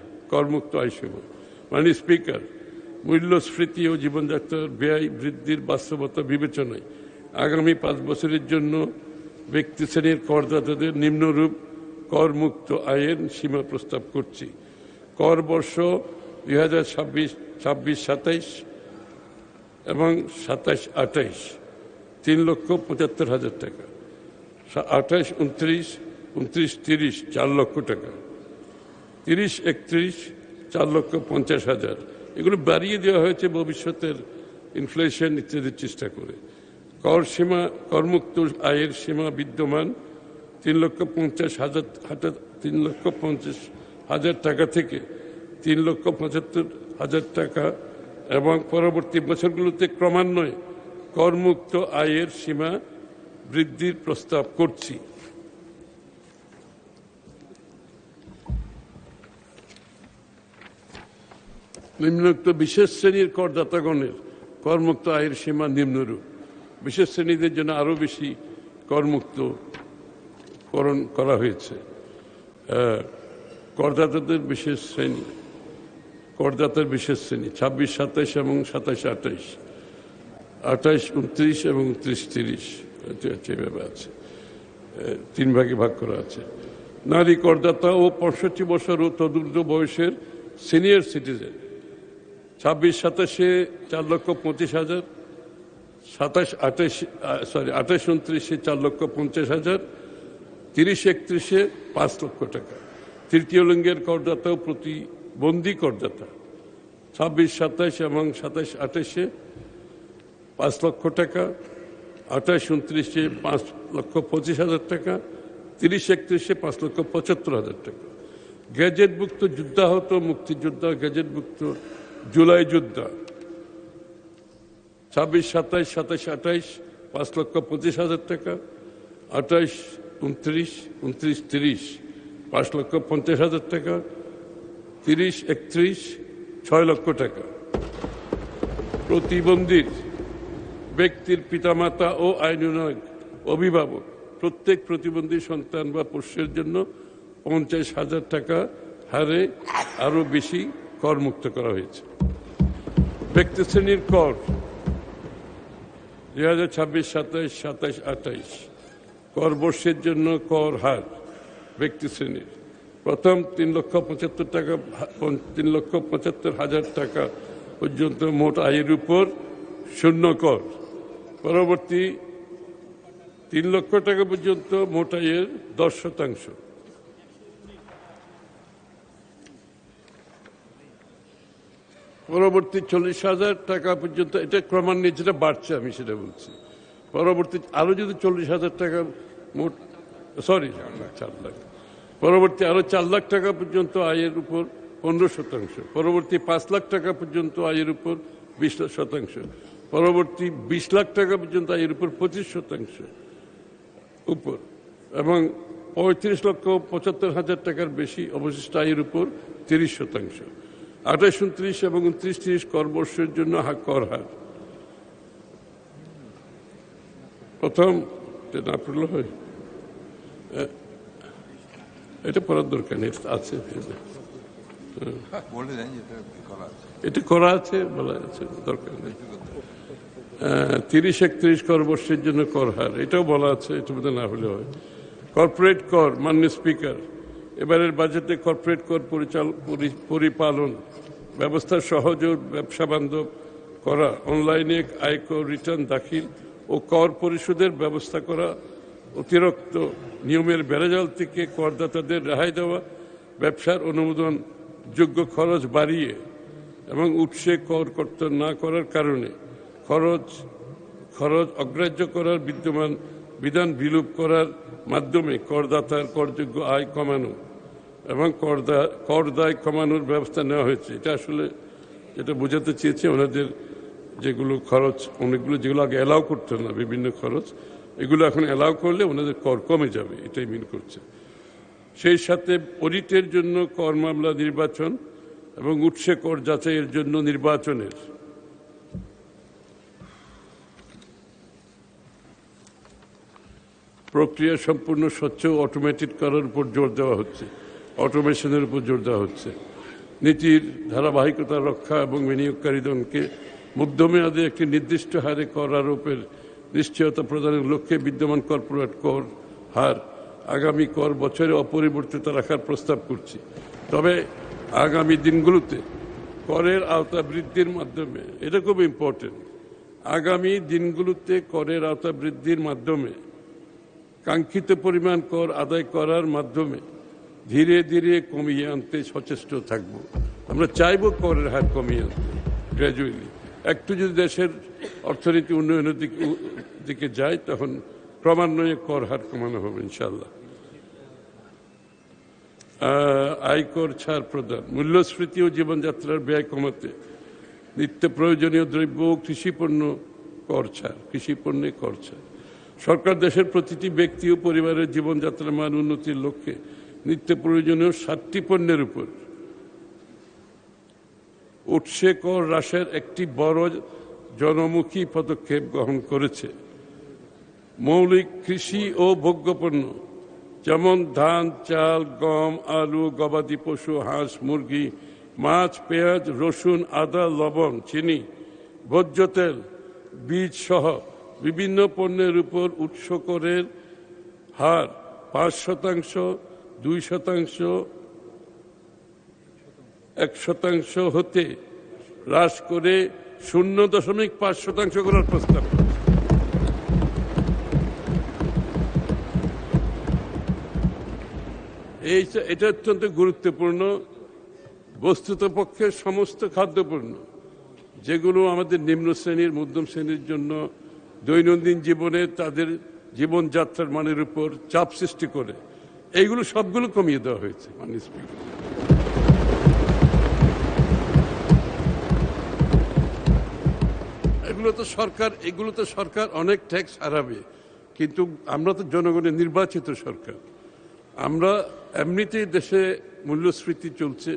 মাননীয় স্পিকার, মূল্যস্ফীতি ও জীবনযাত্রার ব্যয় বৃদ্ধির বাস্তবতা বিবেচনায় আগামী 5 বছরের জন্য ব্যক্তি শ্রেণীর করদাতাদের নিম্নরূপ করমুক্ত আয়ের সীমা প্রস্তাব করছি। কর বর্ষ 2026-27 এবং 27-28 3,75,000 টাকা, 28-29, 29-30 4 লক্ষ টাকা, 30-31 4,50,000। এগুলো বাড়িয়ে দেওয়া হয়েছে ভবিষ্যতের ইনফ্লেশন ইত্যাদির চেষ্টা করে। করমুক্ত আয়ের সীমা বিদ্যমান 3,50,000 টাকা থেকে 3,75,000 টাকা এবং পরবর্তী বছরগুলোতে ক্রমান্বয়ে করমুক্ত আয়ের সীমা বৃদ্ধির প্রস্তাব করছি। নিম্নোক্ত বিশেষ শ্রেণীর করদাতাগণের করমুক্ত আয়ের সীমা নিম্নরূপ। বিশেষ শ্রেণীদের জন্য আরও বেশি করমুক্তকরণ করা হয়েছে। করদাতার বিশেষ শ্রেণী 26-27 এবং 27-28, 28-29 এবং 29-30 এভাবে আছে, 3 ভাগে ভাগ করা আছে। নারী করদাতা ও 65 বছর ও তদূর্ধ্ব বয়সের সিনিয়র সিটিজেন 26-27-এ 4,25,000, 28-29-এ 4,50,000, 30-31-এ 5 লক্ষ টাকা। তৃতীয় লিঙ্গের করদাতা ও প্রতিবন্ধী করদাতা 26-27 এবং 27-28-এ 5 লক্ষ টাকা, 28-29-এ 5,25,000 টাকা, 30-31-এ 5,75,000 টাকা। গ্যাজেটভুক্ত যুদ্ধাহত মুক্তিযোদ্ধা, গ্যাজেটভুক্ত জুলাই যোদ্ধা 26-27, 27-28 5,25,000 টাকা, 28-29, 29-30 5,50,000 টাকা, 30-31 6 লক্ষ টাকা। প্রতিবন্ধী ব্যক্তির পিতামাতা ও আইনানুগ অভিভাবক প্রত্যেক প্রতিবন্ধী সন্তান বা পোষ্যের জন্য 50,000 টাকা হারে আরও বেশি করমুক্ত করা হয়েছে। ব্যক্তি শ্রেণীর কর 2026-27, 27-28 কর বর্ষের জন্য কর হার ব্যক্তি শ্রেণীর প্রথম 3,75,000 টাকা পর্যন্ত মোট আয়ের উপর 0 কর, পরবর্তী 3 লক্ষ টাকা পর্যন্ত মোট আয়ের 10%, পরবর্তী 40,000 টাকা পর্যন্ত, এটা ক্রমান্বয়ে যেটা বাড়ছে আমি সেটা বলছি, পরবর্তী আরো যদি 40,000 টাকা মোট 4 লাখ, পরবর্তী আরো 4 লাখ টাকা পর্যন্ত আয়ের উপর 15%, পরবর্তী 5 লাখ টাকা পর্যন্ত আয়ের উপর 20%, পরবর্তী 20 লাখ টাকা পর্যন্ত আয়ের উপর 25% উপর, এবং 35,75,000 টাকার বেশি অবশিষ্ট আয়ের উপর 30%। 28-29 এবং 29-30 কর বর্ষের জন্য কর হার প্রথম না পড়লে হয়, এটা পড়ার দরকার নেই, আছে এটা করা আছে, বলা আছে, দরকার নেই। 30-31 কর বর্ষের জন্য কর হার এটাও বলা আছে, এটা বোধহয় না হলে হয়। কর্পোরেট কর, মাননীয় স্পিকার, এবারের বাজেটে কর্পোরেট কর পরিপালন ব্যবস্থা সহজ ও ব্যবসা বান্ধব করা, অনলাইনে আয়কর রিটার্ন দাখিল ও কর পরিশোধের ব্যবস্থা করা, অতিরিক্ত নিয়মের বেড়াজাল থেকে করদাতাদের রেহাই দেওয়া, ব্যবসার অনুমোদন যোগ্য খরচ বাড়িয়ে এবং উৎসে কর কর্তন না করার কারণে খরচ অগ্রাহ্য করার বিদ্যমান বিধান বিলোপ করার মাধ্যমে করদাতার করযোগ্য আয় কমানো এবং কর দায় কমানোর ব্যবস্থা নেওয়া হয়েছে। এটা আসলে যেটা বোঝাতে চেয়েছে, ওনাদের যেগুলো খরচ অনেকগুলো যেগুলো আগে অ্যালাউ করতো না, বিভিন্ন খরচ, এগুলো এখন অ্যালাউ করলে ওনাদের কর কমে যাবে, এটাই মিন করছে। সেই সাথে অডিটের জন্য কর মামলা নির্বাচন এবং উৎসে কর যাচাইয়ের জন্য নির্বাচনের প্রক্রিয়া সম্পূর্ণ স্বচ্ছ ও অটোমেটেড করার উপর জোর দেওয়া হচ্ছে, অটোমেশনের উপর জোর দেওয়া হচ্ছে। নীতির ধারাবাহিকতা রক্ষা এবং বিনিয়োগকারীগণকে মধ্যমেয়াদে একটি নির্দিষ্ট হারে কর আরোপের নিশ্চয়তা প্রদানের লক্ষ্যে বিদ্যমান কর্পোরেট কর হার আগামী কর বছরে অপরিবর্তিত রাখার প্রস্তাব করছি। তবে আগামী দিনগুলোতে করের আওতা বৃদ্ধির মাধ্যমে, এটা খুব ইম্পর্টেন্ট, আগামী দিনগুলোতে করের আওতা বৃদ্ধির মাধ্যমে কাঙ্ক্ষিত পরিমাণ কর আদায় করার মাধ্যমে ধীরে ধীরে কমিয়ে আনতে সচেষ্ট থাকব। আমরা চাইব করের হার কমিয়ে আনতে গ্র্যাজুয়ালি। একটু যদি দেশের অর্থনীতি উন্নয়নের দিকে যায় তখন ক্রমান্বয়ে কর হার কমানো হবে ইনশাল্লাহ। আয়কর ছাড় প্রদান, মূল্যস্ফীতি ও জীবনযাত্রার ব্যয় কমাতে নিত্য প্রয়োজনীয় দ্রব্য ও কৃষিপণ্য কর ছাড়, কৃষিপণ্যে কর ছাড়। সরকার দেশের প্রতিটি ব্যক্তি ও পরিবারের জীবনযাত্রার মান উন্নতির লক্ষ্যে নিত্য প্রয়োজনীয় 7টি পণ্যের উপর উৎসে কর হ্রাসের একটি বড় জনমুখী পদক্ষেপ গ্রহণ করেছে। মৌলিক কৃষি ও ভোগ্যপণ্য যেমন ধান, চাল, গম, আলু, গবাদি পশু, হাঁস, মুরগি, মাছ, পেঁয়াজ, রসুন, আদা, লবণ, চিনি, ভোজ্য তেল, বীজ সহ বিভিন্ন পণ্যের উপর উৎস করের হার 5%, 2%, 1% হতে হ্রাস করে 0.5% করার প্রস্তাব। এটা অত্যন্ত গুরুত্বপূর্ণ। বস্তুতপক্ষে সমস্ত খাদ্যপণ্য যেগুলো আমাদের নিম্ন শ্রেণীর, মধ্যম শ্রেণীর জন্য দৈনন্দিন জীবনে তাদের জীবনযাত্রার মানের উপর চাপ সৃষ্টি করে, এইগুলো সবগুলো কমিয়ে দেওয়া হয়েছে মাননীয় স্পিকার। এগুলো তো সরকার অনেক ট্যাক্স হারাবে, কিন্তু আমরা তো জনগণের নির্বাচিত সরকার। আমরা এমনিতেই দেশে মূল্যস্ফীতি চলছে,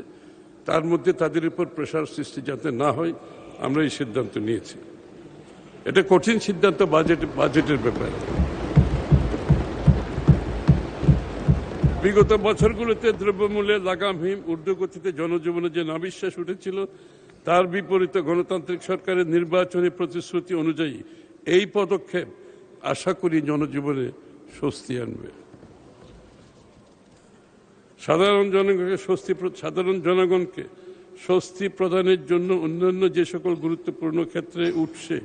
তার মধ্যে তাদের উপর প্রেশার সৃষ্টি যাতে না হয় আমরা এই সিদ্ধান্ত নিয়েছি। এটা কঠিন সিদ্ধান্ত বাজেটের ব্যাপারে। বিগত বছরগুলোতে দ্রব্যমূল্যের লাগামহীন ঊর্ধ্বগতিতে জনজীবনে যে নাবিশ্বাস উঠেছিল, তার বিপরীতে গণতান্ত্রিক সরকারের নির্বাচনী প্রতিশ্রুতি অনুযায়ী এই পদক্ষেপ আশা করি জনজীবনে স্বস্তি আনবে। সাধারণ জনগণকে স্বস্তি প্রদানের জন্য অন্যান্য যে সকল গুরুত্বপূর্ণ ক্ষেত্রে উৎসে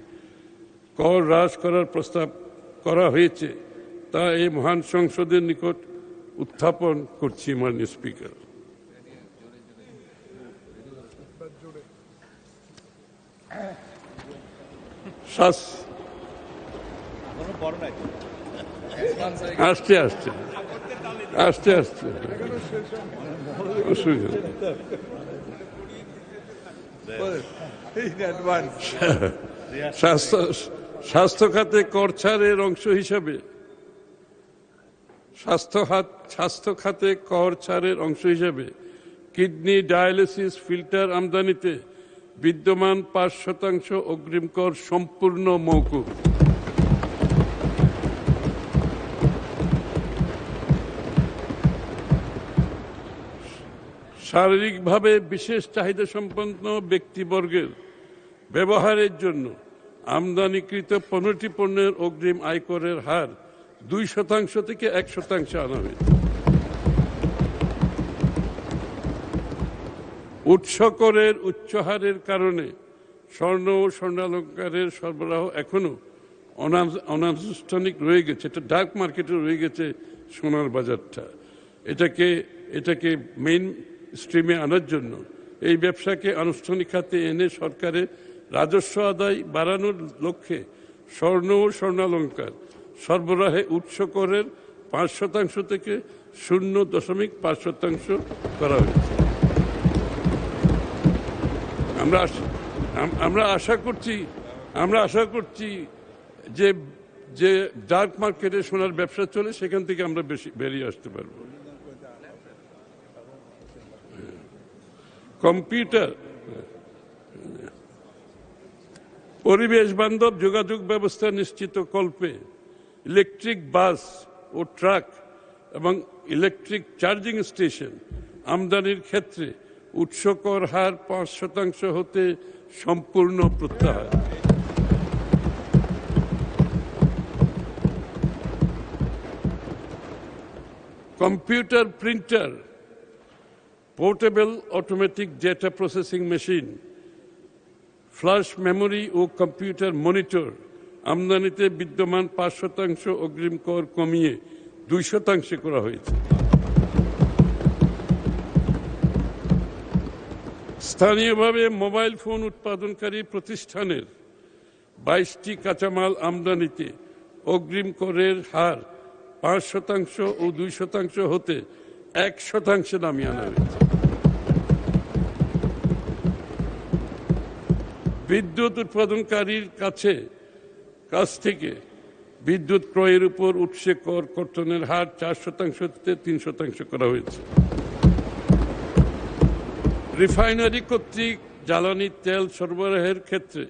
কর হ্রাস করার প্রস্তাব করা হয়েছে তা এই মহান সংসদের নিকট উত্থাপন করছি মাননীয় স্পিকার। আস্তে আস্তে আস্তে আস্তে অসুবিধা। স্বাস্থ্য খাতে কর ছাড়ের অংশ হিসাবে কিডনি ডায়ালিসিস ফিল্টার আমদানিতে বিদ্যমান 5% অগ্রিম কর সম্পূর্ণ মওকুফ। শারীরিকভাবে বিশেষ চাহিদা সম্পন্ন ব্যক্তিবর্গের ব্যবহারের জন্য আমদানিকৃত 15টি পণ্যের অগ্রিম আয়করের হার 2% থেকে 1% আনা হয়েছে। উৎস করের উচ্চ হারের কারণে স্বর্ণ ও স্বর্ণালঙ্কারের সরবরাহ এখনো অনানুষ্ঠানিক রয়ে গেছে। এটা ডার্ক মার্কেটে রয়ে গেছে সোনার বাজারটা। এটাকে মেইন স্ট্রিমে আনার জন্য এই ব্যবসাকে আনুষ্ঠানিক খাতে এনে সরকারের রাজস্ব আদায় বাড়ানোর লক্ষ্যে স্বর্ণ ও স্বর্ণালঙ্কার সরবরাহে উৎস করের 5% থেকে 0.5% করা হয়েছে। আমরা আশা করছি যে ডার্ক মার্কেটে সোনার ব্যবসা চলে সেখান থেকে আমরা বেরিয়ে আসতে পারব। কম্পিউটার, পরিবেশ বান্ধব যোগাযোগ ব্যবস্থা নিশ্চিত কল্পে ইলেকট্রিক বাস ও ট্রাক এবং ইলেকট্রিক চার্জিং স্টেশন আমদানির ক্ষেত্রে উৎস কর হার 5% হতে সম্পূর্ণ প্রত্যাহার। Computer printer, portable automatic data processing machine, flash memory ও কম্পিউটার মনিটর আমদানিতে বিদ্যমান 5% অগ্রিম কর কমিয়ে 2% করা হয়েছে। স্থানীয়ভাবে মোবাইল ফোন উৎপাদনকারী প্রতিষ্ঠানের 22টি কাঁচামাল আমদানিতে অগ্রিম করের হার 5% ও 2% হতে 1% নামিয়ে আনা হয়েছে। বিদ্যুৎ উৎপাদনকারীর কাছ থেকে বিদ্যুৎ ক্রয়ের উপর উৎসে কর কর্তনের হার 4% থেকে 3% করা হয়েছে। রিফাইনারি কর্তৃক জ্বালানি তেল সরবরাহের ক্ষেত্রে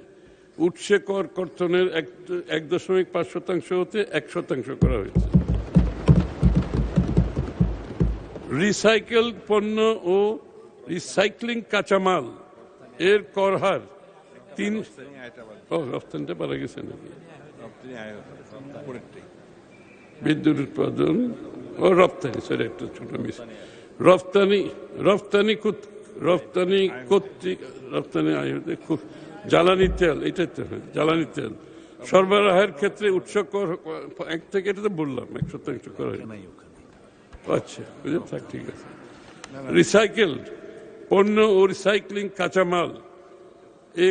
উৎসে কর কর্তনের 1.5% হতে 1% করা হয়েছে। রিসাইকেল পণ্য ও রিসাইক্লিং কাঁচামাল এর কর হার রপ্তানিটা পারা গেছে নাকি? বিদ্যুৎ উৎপাদন ও রপ্তানি, সরি একটা ছোট মিস, রপ্তানি কর্তৃক জ্বালানি তেল, এটাই তো জ্বালানি তেল সরবরাহের ক্ষেত্রে উৎস কর 1 থেকে, এটা তো বললাম 1% করা হয়। আচ্ছা, থাক, ঠিক আছে। রিসাইকেল পণ্য ও রিসাইক্লিং কাঁচামাল এ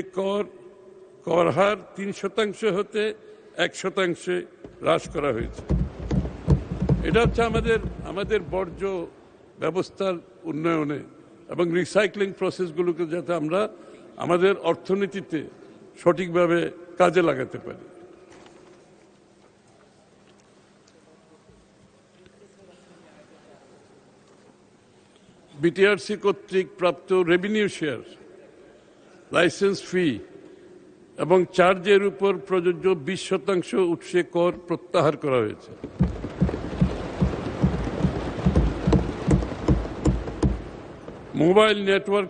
কর হার 3% হতে 1% হ্রাস করা হয়েছে। এটা হচ্ছে আমাদের বর্জ্য ব্যবস্থার উন্নয়নে এবং রিসাইক্লিং প্রসেসগুলোকে যাতে আমরা আমাদের অর্থনীতিতে সঠিকভাবে কাজে লাগাতে পারি। বিটিআরসি কর্তৃক প্রাপ্ত রেভিনিউ শেয়ার, লাইসেন্স ফি এবং চার্জের উপর প্রযোজ্য 20% উৎসে কর প্রত্যাহার করা হয়েছে। মোবাইল নেটওয়ার্ক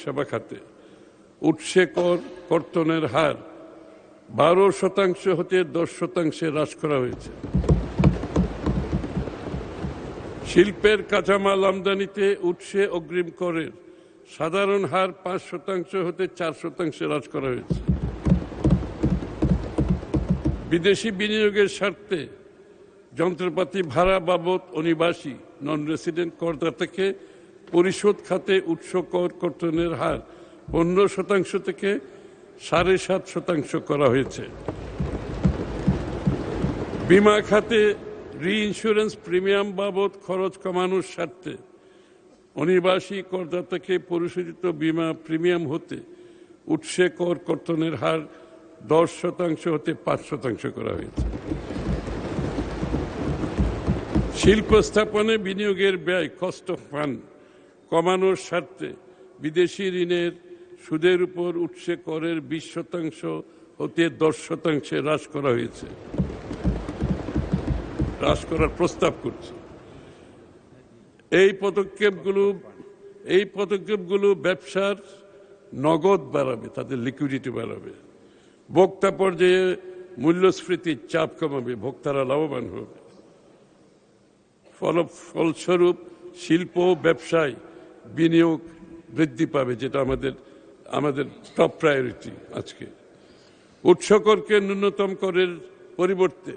সেবা খাতে উৎসে কর কর্তনের হার 12% হতে 10% হ্রাস করা হয়েছে। শিল্পের কাঁচামাল আমদানিতে উৎসে অগ্রিম করের সাধারণ হার 5% হতে 4% হ্রাস করা হয়েছে। বিদেশি বিনিয়োগের স্বার্থে যন্ত্রপাতি ভাড়া বাবদ অনিবাসী নন রেসিডেন্ট করদাতাকে পরিশোধ খাতে উৎস কর কর্তনের হার 15% থেকে 7.5% করা হয়েছে। বীমা খাতে রি-ইন্স্যুরেন্স প্রিমিয়াম বাবদ খরচ কমানোর স্বার্থে অনিবাসী করদাতাকে পরিশোধিত বীমা প্রিমিয়াম হতে উৎসে কর কর্তনের হার 10% হতে 5% করা হয়েছে। শিল্প স্থাপনে বিনিয়োগের ব্যয় কস্ট অফ ফান্ড কমানোর স্বার্থে বিদেশি ঋণের সুদের উপর উৎসে করের 20% হতে 10% হ্রাস করা হয়েছে, হ্রাস করার প্রস্তাব করছে। এই পদক্ষেপগুলো ব্যবসার নগদ বাড়াবে, তাদের লিকুইডিটি বাড়াবে, ভোক্তা পর্যায়ে মূল্যস্ফীতির চাপ কমাবে, ভোক্তারা লাভবান হবে। ফলস্বরূপ শিল্প ব্যবসায় বিনিয়োগ বৃদ্ধি পাবে, যেটা আমাদের টপ প্রায়োরিটি আজকে। উৎস করকে ন্যূনতম করের পরিবর্তে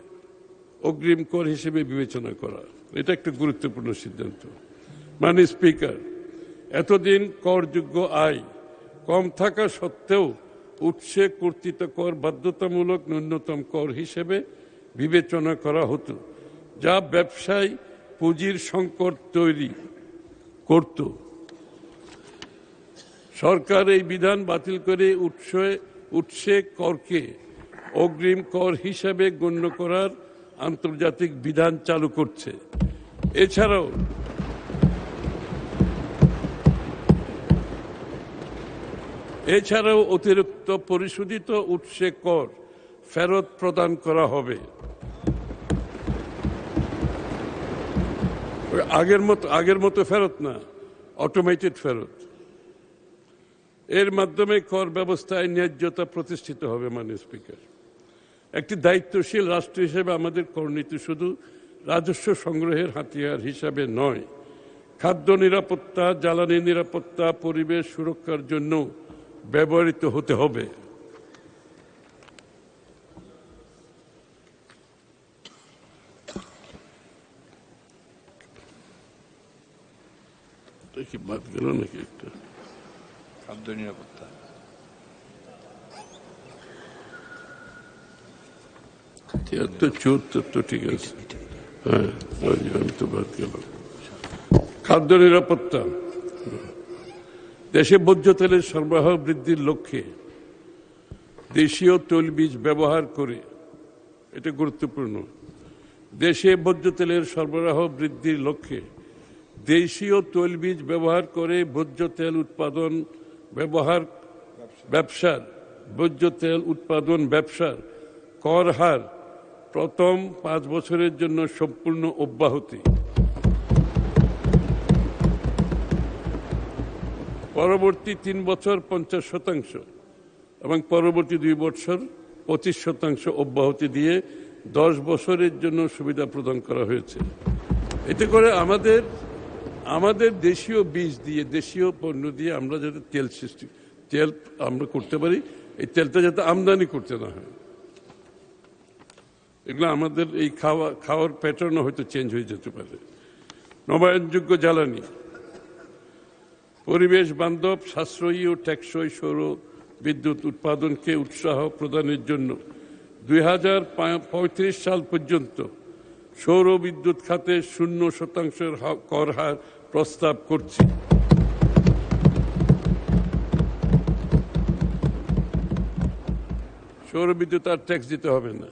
অগ্রিম কর হিসেবে বিবেচনা করা, এটা একটা গুরুত্বপূর্ণ সিদ্ধান্ত। মাননীয় স্পিকার, এতদিন করযোগ্য আয় কম থাকা সত্ত্বেও উৎসে কর্তৃত কর বাধ্যতামূলক ন্যূনতম কর হিসেবে বিবেচনা করা হতো, যা ব্যবসায় পুঁজির সংকট তৈরি করত। সরকার এই বিধান বাতিল করে উৎসে করকে অগ্রিম কর হিসাবে গণ্য করার আন্তর্জাতিক বিধান চালু করছে। এছাড়াও অতিরিক্ত পরিশোধিত উৎসে কর ফেরত প্রদান করা হবে। আগের মতো ফেরত না, অটোমেটেড ফেরত। এর মাধ্যমে কর ব্যবস্থায় ন্যায্যতা প্রতিষ্ঠিত হবে। মাননীয় স্পিকার, একটি দায়িত্বশীল রাষ্ট্র হিসেবে আমাদের করণীতি শুধু রাজস্ব সংগ্রহের হাতিয়ার হিসাবে নয়, খাদ্য নিরাপত্তা, জ্বালানি নিরাপত্তা, পরিবেশ সুরক্ষার জন্য ব্যবহৃত হতে হবে। কি বাদ গেল নাকি একটা? খাদ্য নিরাপত্তা, 73-74 তো ঠিক আছে। হ্যাঁ, আমি তো বাদ গেল। খাদ্য নিরাপত্তা, দেশে ভোজ্য তেলের সরবরাহ বৃদ্ধির লক্ষ্যে দেশীয় তৈলবীজ ব্যবহার করে, এটা গুরুত্বপূর্ণ, দেশে ভোজ্য তেলের সরবরাহ বৃদ্ধির লক্ষ্যে দেশীয় তৈলবীজ ব্যবহার করে ভোজ্য তেল উৎপাদন ব্যবসার কর হার প্রথম 5 বছরের জন্য সম্পূর্ণ অব্যাহতি, পরবর্তী 3 বছর 50% এবং পরবর্তী 2 বছর 25% অব্যাহতি দিয়ে 10 বছরের জন্য সুবিধা প্রদান করা হয়েছে। এতে করে আমাদের দেশীয় বীজ দিয়ে, দেশীয় পণ্য দিয়ে আমরা যাতে তেল আমরা করতে পারি, এই তেলটা যাতে আমদানি করতে না হয়। এগুলো আমাদের এই খাওয়ার প্যাটার্নও হয়তো চেঞ্জ হয়ে যেতে পারে। নবায়নযোগ্য জ্বালানি, পরিবেশ বান্ধব, সাশ্রয়ী ও টেকসই সৌর বিদ্যুৎ উৎপাদনকে উৎসাহ প্রদানের জন্য 2035 সাল পর্যন্ত সৌর বিদ্যুৎ খাতে 0% কর হার প্রস্তাব করছি। সৌর বিদ্যুৎ আর ট্যাক্স দিতে হবে না।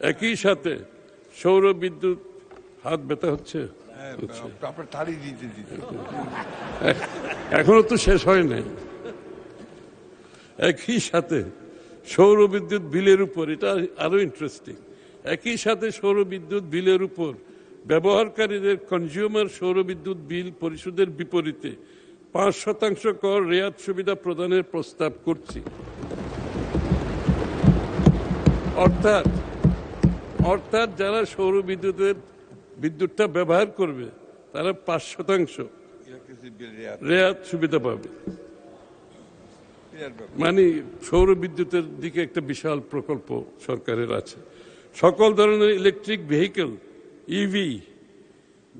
একই সাথে সৌর বিদ্যুৎ, হাত ব্যথা হচ্ছে, এখনো তো শেষ হয় নাই। একই সাথে সৌর বিদ্যুৎ বিলের উপর, এটা আরো ইন্টারেস্টিং, একই সাথে সৌর বিদ্যুৎ বিলের উপর ব্যবহারকারীদের কনজিউমার সৌর বিদ্যুৎ বিল পরিশোধের বিপরীতে 5% কর রেয়াত সুবিধা প্রদানের প্রস্তাব করছি। অর্থাৎ যারা সৌর বিদ্যুৎটা ব্যবহার করবে তারা 5% রেয়াত সুবিধা পাবে। মানে সৌর বিদ্যুতের দিকে একটা বিশাল প্রকল্প সরকারের আছে। সকল ধরনের ইলেকট্রিক ভেহিকেল ইভি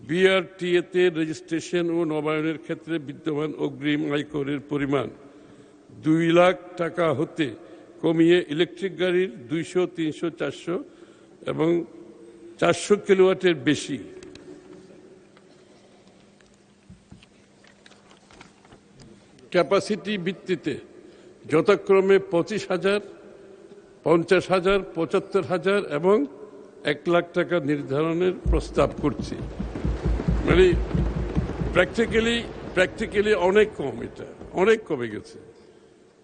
বিআরটিএতে রেজিস্ট্রেশন ও নবায়নের ক্ষেত্রে বিদ্যমান অগ্রিম আয়করের পরিমাণ 2 লাখ টাকা হতে কমিয়ে ইলেকট্রিক গাড়ির 200, 300, 400 এবং 400 কিলোওয়াটের বেশি ক্যাপাসিটি ভিত্তিতে যথাক্রমে 25,000, 50,000, 75,000 এবং 1 লাখ টাকা নির্ধারণের প্রস্তাব করছি। মানে প্র্যাকটিক্যালি অনেক কম, এটা অনেক কমে গেছে।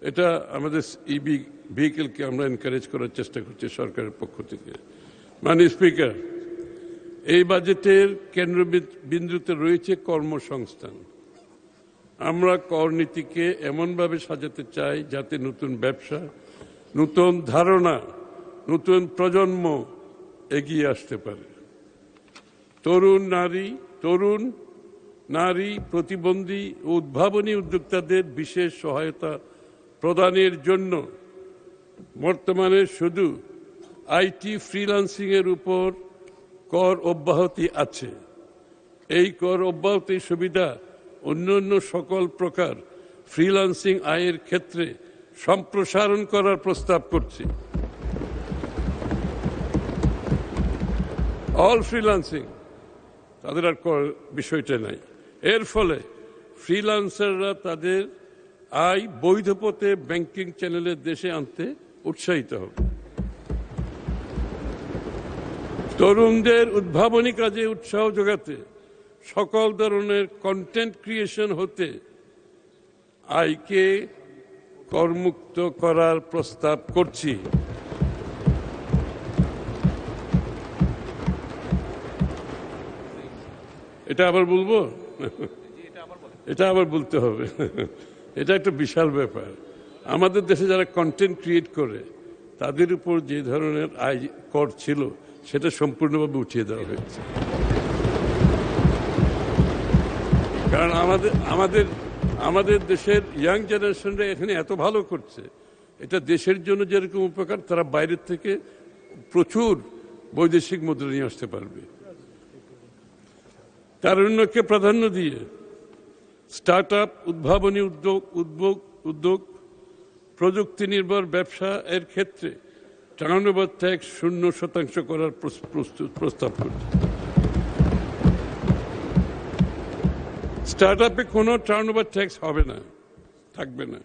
এটা আমাদের ইভি ভেহিকেলকে আমরা এনকারেজ করার চেষ্টা করছি সরকারের পক্ষ থেকে। মানে স্পিকার, এই বাজেটের কেন্দ্রবিন্দুতে রয়েছে কর্মসংস্থান। আমরা কর নীতিকে এমনভাবে সাজাতে চাই যাতে নতুন ব্যবসা, নতুন ধারণা, নতুন প্রজন্ম এগিয়ে আসতে পারে। তরুণ নারী, প্রতিবন্ধী ও উদ্ভাবনী উদ্যোক্তাদের বিশেষ সহায়তা প্রদানের জন্য বর্তমানে শুধু আইটি ফ্রিল্যান্সিং এর উপর কর অব্যাহতি আছে। এই কর অব্যাহতি সুবিধা অন্যান্য সকল প্রকার ফ্রিল্যান্সিং আয়ের ক্ষেত্রে সম্প্রসারণ করার প্রস্তাব করছি। অল ফ্রিল্যান্সিং, তাদের আর বিষয়টা নাই। এর ফলে ফ্রিল্যান্সাররা তাদের আয় বৈধ পথে ব্যাংকিং চ্যানেলের দেশে আনতে উৎসাহিত হবে। তরুণদের উদ্ভাবনী কাজে উৎসাহ যোগাতে সকল ধরনের কন্টেন্ট ক্রিয়েশন হতে আয়কে করমুক্ত করার প্রস্তাব করছি। এটা আবার বলবো, এটা আবার বলতে হবে। এটা একটা বিশাল ব্যাপার। আমাদের দেশে যারা কন্টেন্ট ক্রিয়েট করে তাদের উপর যে ধরনের আয় কর ছিল সেটা সম্পূর্ণভাবে উঠিয়ে দেওয়া হয়েছে। কারণ আমাদের দেশের ইয়াং জেনারেশনরা এখানে এত ভালো করছে, এটা দেশের জন্য যেরকম উপকার, তারা বাইরের থেকে প্রচুর বৈদেশিক মুদ্রা নিয়ে আসতে পারবে। তারুণ্যকে প্রাধান্য দিয়ে স্টার্ট আপ, উদ্ভাবনী উদ্যোগ, প্রযুক্তি নির্ভর ব্যবসা এর ক্ষেত্রে টার্নওভার ট্যাক্স 0% করার প্রস্তাব করছে। স্টার্ট আপে কোনো টার্নওভার ট্যাক্স হবে না, থাকবে না।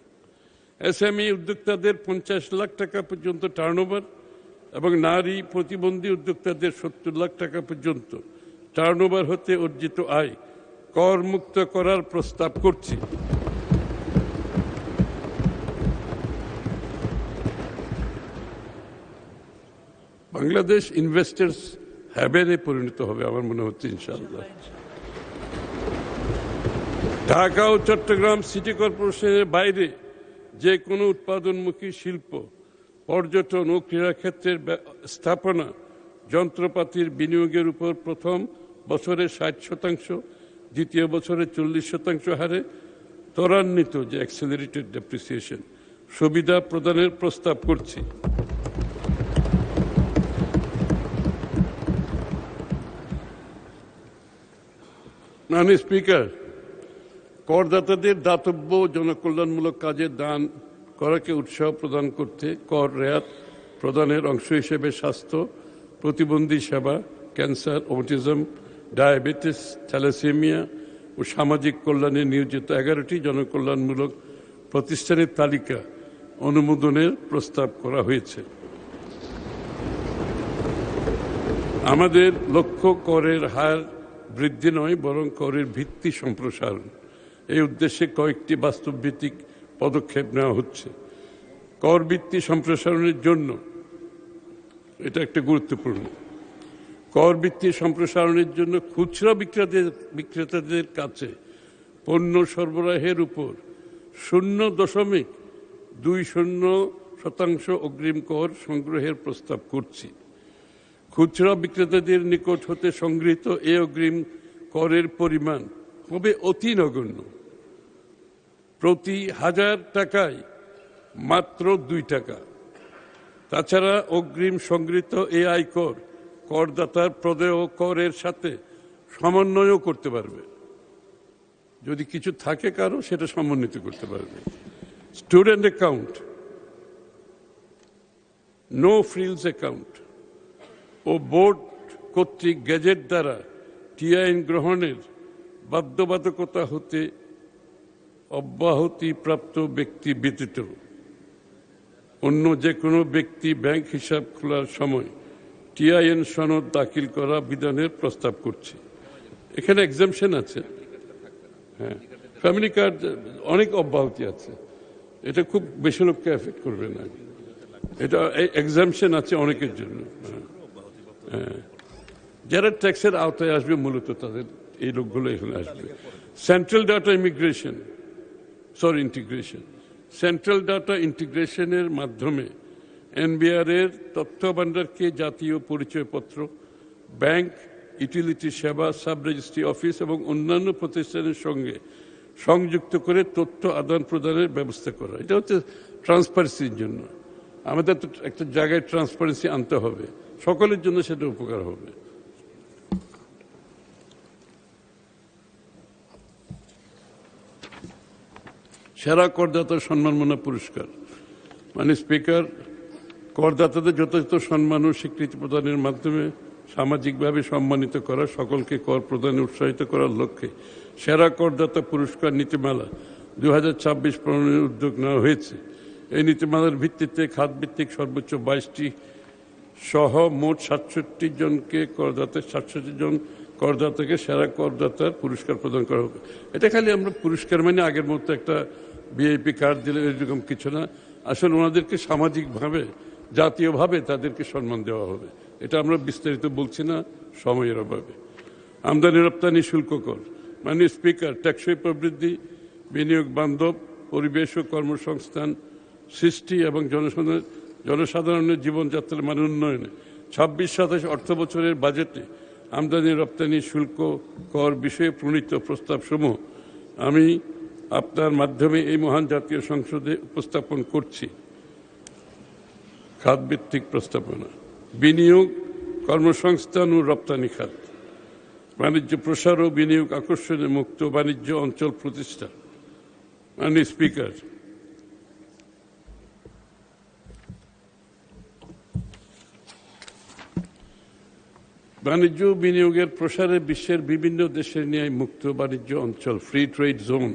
এসএমই উদ্যোক্তাদের 50 লাখ টাকা পর্যন্ত টার্নওভার এবং নারী প্রতিবন্ধী উদ্যোক্তাদের 70 লাখ টাকা পর্যন্ত টার্নওভার হতে অর্জিত আয় করমুক্ত করার প্রস্তাব করছি। বাংলাদেশ ইনভেস্টার্স হ্যাভেনে পরিণত হবে আমার মনে হচ্ছে ইনশাআল্লাহ। ঢাকা ও চট্টগ্রাম সিটি কর্পোরেশনের বাইরে যে কোনো উৎপাদনমুখী শিল্প, পর্যটন ও ক্রীড়াক্ষেত্রের স্থাপনা, যন্ত্রপাতির বিনিয়োগের উপর প্রথম বছরে 60%, দ্বিতীয় বছরে 40% হারে ত্বরান্বিত যে অ্যাক্সেলারেটেড ডেপ্রিসিয়েশন সুবিধা প্রদানের প্রস্তাব করছি। মাননীয় স্পিকার, করদাতাদের দাতব্য জনকল্যাণমূলক কাজে দান করাকে উৎসাহ প্রদান করতে কর রেয়াত প্রদানের অংশ হিসেবে স্বাস্থ্য, প্রতিবন্ধী সেবা, ক্যান্সার, অটিজম, ডায়াবেটিস, থ্যালাসেমিয়া ও সামাজিক কল্যাণে নিয়োজিত 11টি জনকল্যাণমূলক প্রতিষ্ঠানের তালিকা অনুমোদনের প্রস্তাব করা হয়েছে। আমাদের লক্ষ্য করের হার বৃদ্ধি নয়, বরং করের ভিত্তি সম্প্রসারণ। এই উদ্দেশ্যে কয়েকটি বাস্তবভিত্তিক পদক্ষেপ নেওয়া হচ্ছে। কর ভিত্তি সম্প্রসারণের জন্য এটা একটা গুরুত্বপূর্ণ। কর ভিত্তি সম্প্রসারণের জন্য খুচরা বিক্রেতাদের কাছে পণ্য সরবরাহের উপর 0.20% অগ্রিম কর সংগ্রহের প্রস্তাব করছি। খুচরা বিক্রেতাদের নিকট হতে সংগৃহীত এ অগ্রিম করের পরিমাণ হবে অতি নগণ্য, প্রতি 1000 টাকায় মাত্র 2 টাকা। তাছাড়া অগ্রিম সংগৃহীত এ আয়কর করদাতার প্রদেয় করের সাথে সমন্বয়ও করতে পারবে। যদি কিছু থাকে কারো, সেটা সমন্বিত করতে পারবে। Student account, no frills account ও বোর্ড কর্তৃক গেজেট দ্বারা টিআইএন গ্রহণের বাধ্যবাধকতা হতে অব্যাহতিপ্রাপ্ত ব্যক্তি ব্যতীত অন্য যে কোনো ব্যক্তি ব্যাংক হিসাব খোলার সময় টিআইএন সনদ দাখিল করা বিধানের প্রস্তাব করছে। এখানে এক্সাম্পশন আছে, হ্যাঁ, ফ্যামিলি কার্ড অনেক অব্যাহতি আছে, এটা খুব বেশি লোককে এফেক্ট করবে না। এটা এক্সাম্পশন আছে অনেকের জন্য। হ্যাঁ, যারা ট্যাক্সের আওতায় আসবে মূলত তাদের এই লোকগুলো এখানে আসবে। Central data integration, central data ইন্টিগ্রেশনের মাধ্যমে এনবিআর এর তথ্য ভান্ডারকে জাতীয় পরিচয়পত্র, ব্যাংক, ইউটিলিটি সেবা, সাব রেজিস্ট্রি অফিস এবং অন্যান্য প্রতিষ্ঠানের সঙ্গে সংযুক্ত করে তথ্য আদান প্রদানের ব্যবস্থা করা। এটা হচ্ছে ট্রান্সপারেন্সির জন্য। আমাদের তো একটা জায়গায় ট্রান্সপারেন্সি আনতে হবে, সকলের জন্য সেটা উপকার হবে। সেরা করদাতা সম্মাননা পুরস্কার। মাননীয় স্পিকার, করদাতাদের যথাযথ সম্মান ও স্বীকৃতি প্রদানের মাধ্যমে সামাজিকভাবে সম্মানিত করা, সকলকে কর প্রদানে উৎসাহিত করার লক্ষ্যে সেরা করদাতা পুরস্কার নীতিমালা 2026 প্রণয়নের উদ্যোগ নেওয়া হয়েছে। এই নীতিমালার ভিত্তিতে খাতভিত্তিক সর্বোচ্চ 22টি সহ মোট 67 জন করদাতাকে সেরা করদাতার পুরস্কার প্রদান করা হবে। এটা খালি আমরা পুরস্কার মানে আগের মতো একটা ভিআইপি কার্ড দিলে এরকম কিছু না। আসলে ওনাদেরকে সামাজিকভাবে, জাতীয়ভাবে তাদেরকে সম্মান দেওয়া হবে। এটা আমরা বিস্তারিত বলছি না সময়ের অভাবে। আমদানি রপ্তানি শুল্ক কর। মাননীয় স্পিকার, টেকসই প্রবৃদ্ধি, বিনিয়োগ বান্ধব পরিবেশ ও কর্মসংস্থান সৃষ্টি এবং জনসাধারণের জীবনযাত্রার মান উন্নয়নে 26-27 অর্থ বছরের বাজেটে আমদানি রপ্তানি শুল্ক কর বিষয়ে প্রণীত প্রস্তাবসমূহ আমি আপনার মাধ্যমে এই মহান জাতীয় সংসদে উপস্থাপন করছি। খাতভিত্তিক প্রস্তাবনা, বিনিয়োগ, কর্মসংস্থান ও রপ্তানি খাত, বাণিজ্য প্রসার ও বিনিয়োগ আকর্ষণে মুক্ত বাণিজ্য অঞ্চল প্রতিষ্ঠা। মাননীয় স্পিকার, বাণিজ্য বিনিয়োগের প্রসারে বিশ্বের বিভিন্ন দেশের ন্যায় মুক্ত বাণিজ্য অঞ্চল ফ্রি ট্রেড জোন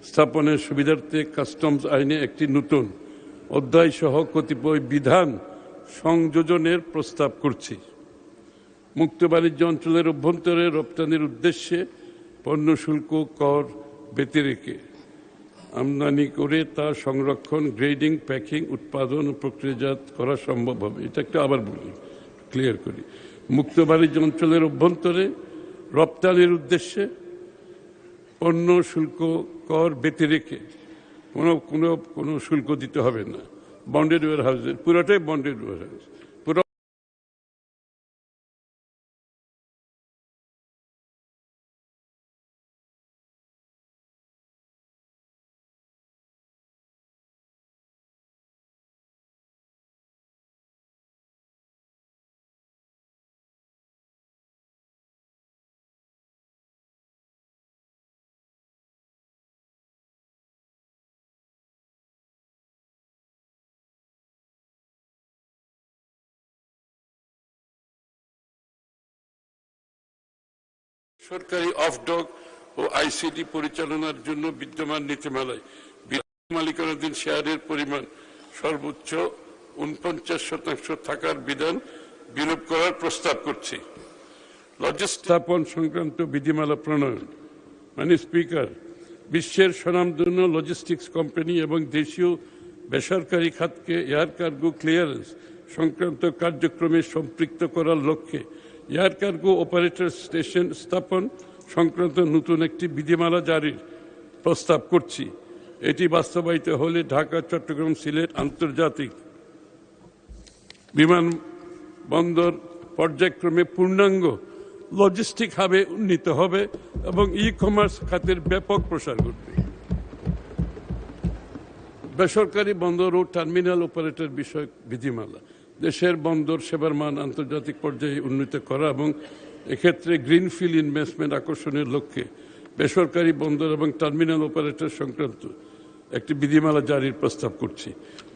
স্থাপনের সুবিধার্থে কাস্টমস আইনে একটি নতুন অধ্যায় সহ কতিপয় বিধান সংযোজনের প্রস্তাব করছি। মুক্ত বাণিজ্য অঞ্চলের অভ্যন্তরে রপ্তানির উদ্দেশ্যে পণ্য শুল্ক কর ব্যতিরেকে আমদানি করে তা সংরক্ষণ, গ্রেডিং, প্যাকিং, উৎপাদন ও প্রক্রিয়াজাত করা সম্ভব হবে। এটা একটা আবার বলি, ক্লিয়ার করি। মুক্ত বাণিজ্য অঞ্চলের অভ্যন্তরে রপ্তানির উদ্দেশ্যে পণ্য শুল্ক কর ব্যতিরেকে কোনো শুল্ক দিতে হবে না। বন্ডেড ওয়্যার হাউসের পুরোটাই বন্ডেড ওয়্যার হাউস। সরকারি অফডক ও আইসিডি পরিচালনার জন্য বিদ্যমান নীতিমালায় মালিকানাধীন শেয়ারের পরিমাণ সর্বোচ্চ 49% থাকার বিধান বিলোপ করার প্রস্তাব করছি। স্থাপন সংক্রান্ত বিধিমালা প্রণয়ন। মাননীয় স্পিকার, বিশ্বের স্বনামধন্য লজিস্টিক্স কোম্পানি এবং দেশীয় বেসরকারি খাতকে এয়ার কার্গো ক্লিয়ারেন্স সংক্রান্ত কার্যক্রমে সম্পৃক্ত করার লক্ষ্যে এয়ার কার্গো অপারেটর স্টেশন স্থাপন সংক্রান্ত নতুন একটি বিধিমালা জারির প্রস্তাব করছি। এটি বাস্তবায়িত হলে ঢাকা, চট্টগ্রাম, সিলেট আন্তর্জাতিক বিমানবন্দর পর্যায়ক্রমে পূর্ণাঙ্গ লজিস্টিক হাবে উন্নীত হবে এবং ই কমার্স খাতের ব্যাপক প্রসার ঘটবে। বেসরকারি বন্দর ও টার্মিনাল অপারেটর বিষয়ক বিধিমালা দেশের বন্দর সেবার মান আন্তর্জাতিক পর্যায়ে উন্নীত করা এবং এক্ষেত্রে গ্রিনফিল্ড ইনভেস্টমেন্ট আকর্ষণের লক্ষ্যে বেসরকারি বন্দর এবং টার্মিনাল অপারেটর সংক্রান্ত একটি বিধিমালা জারির প্রস্তাব করছি।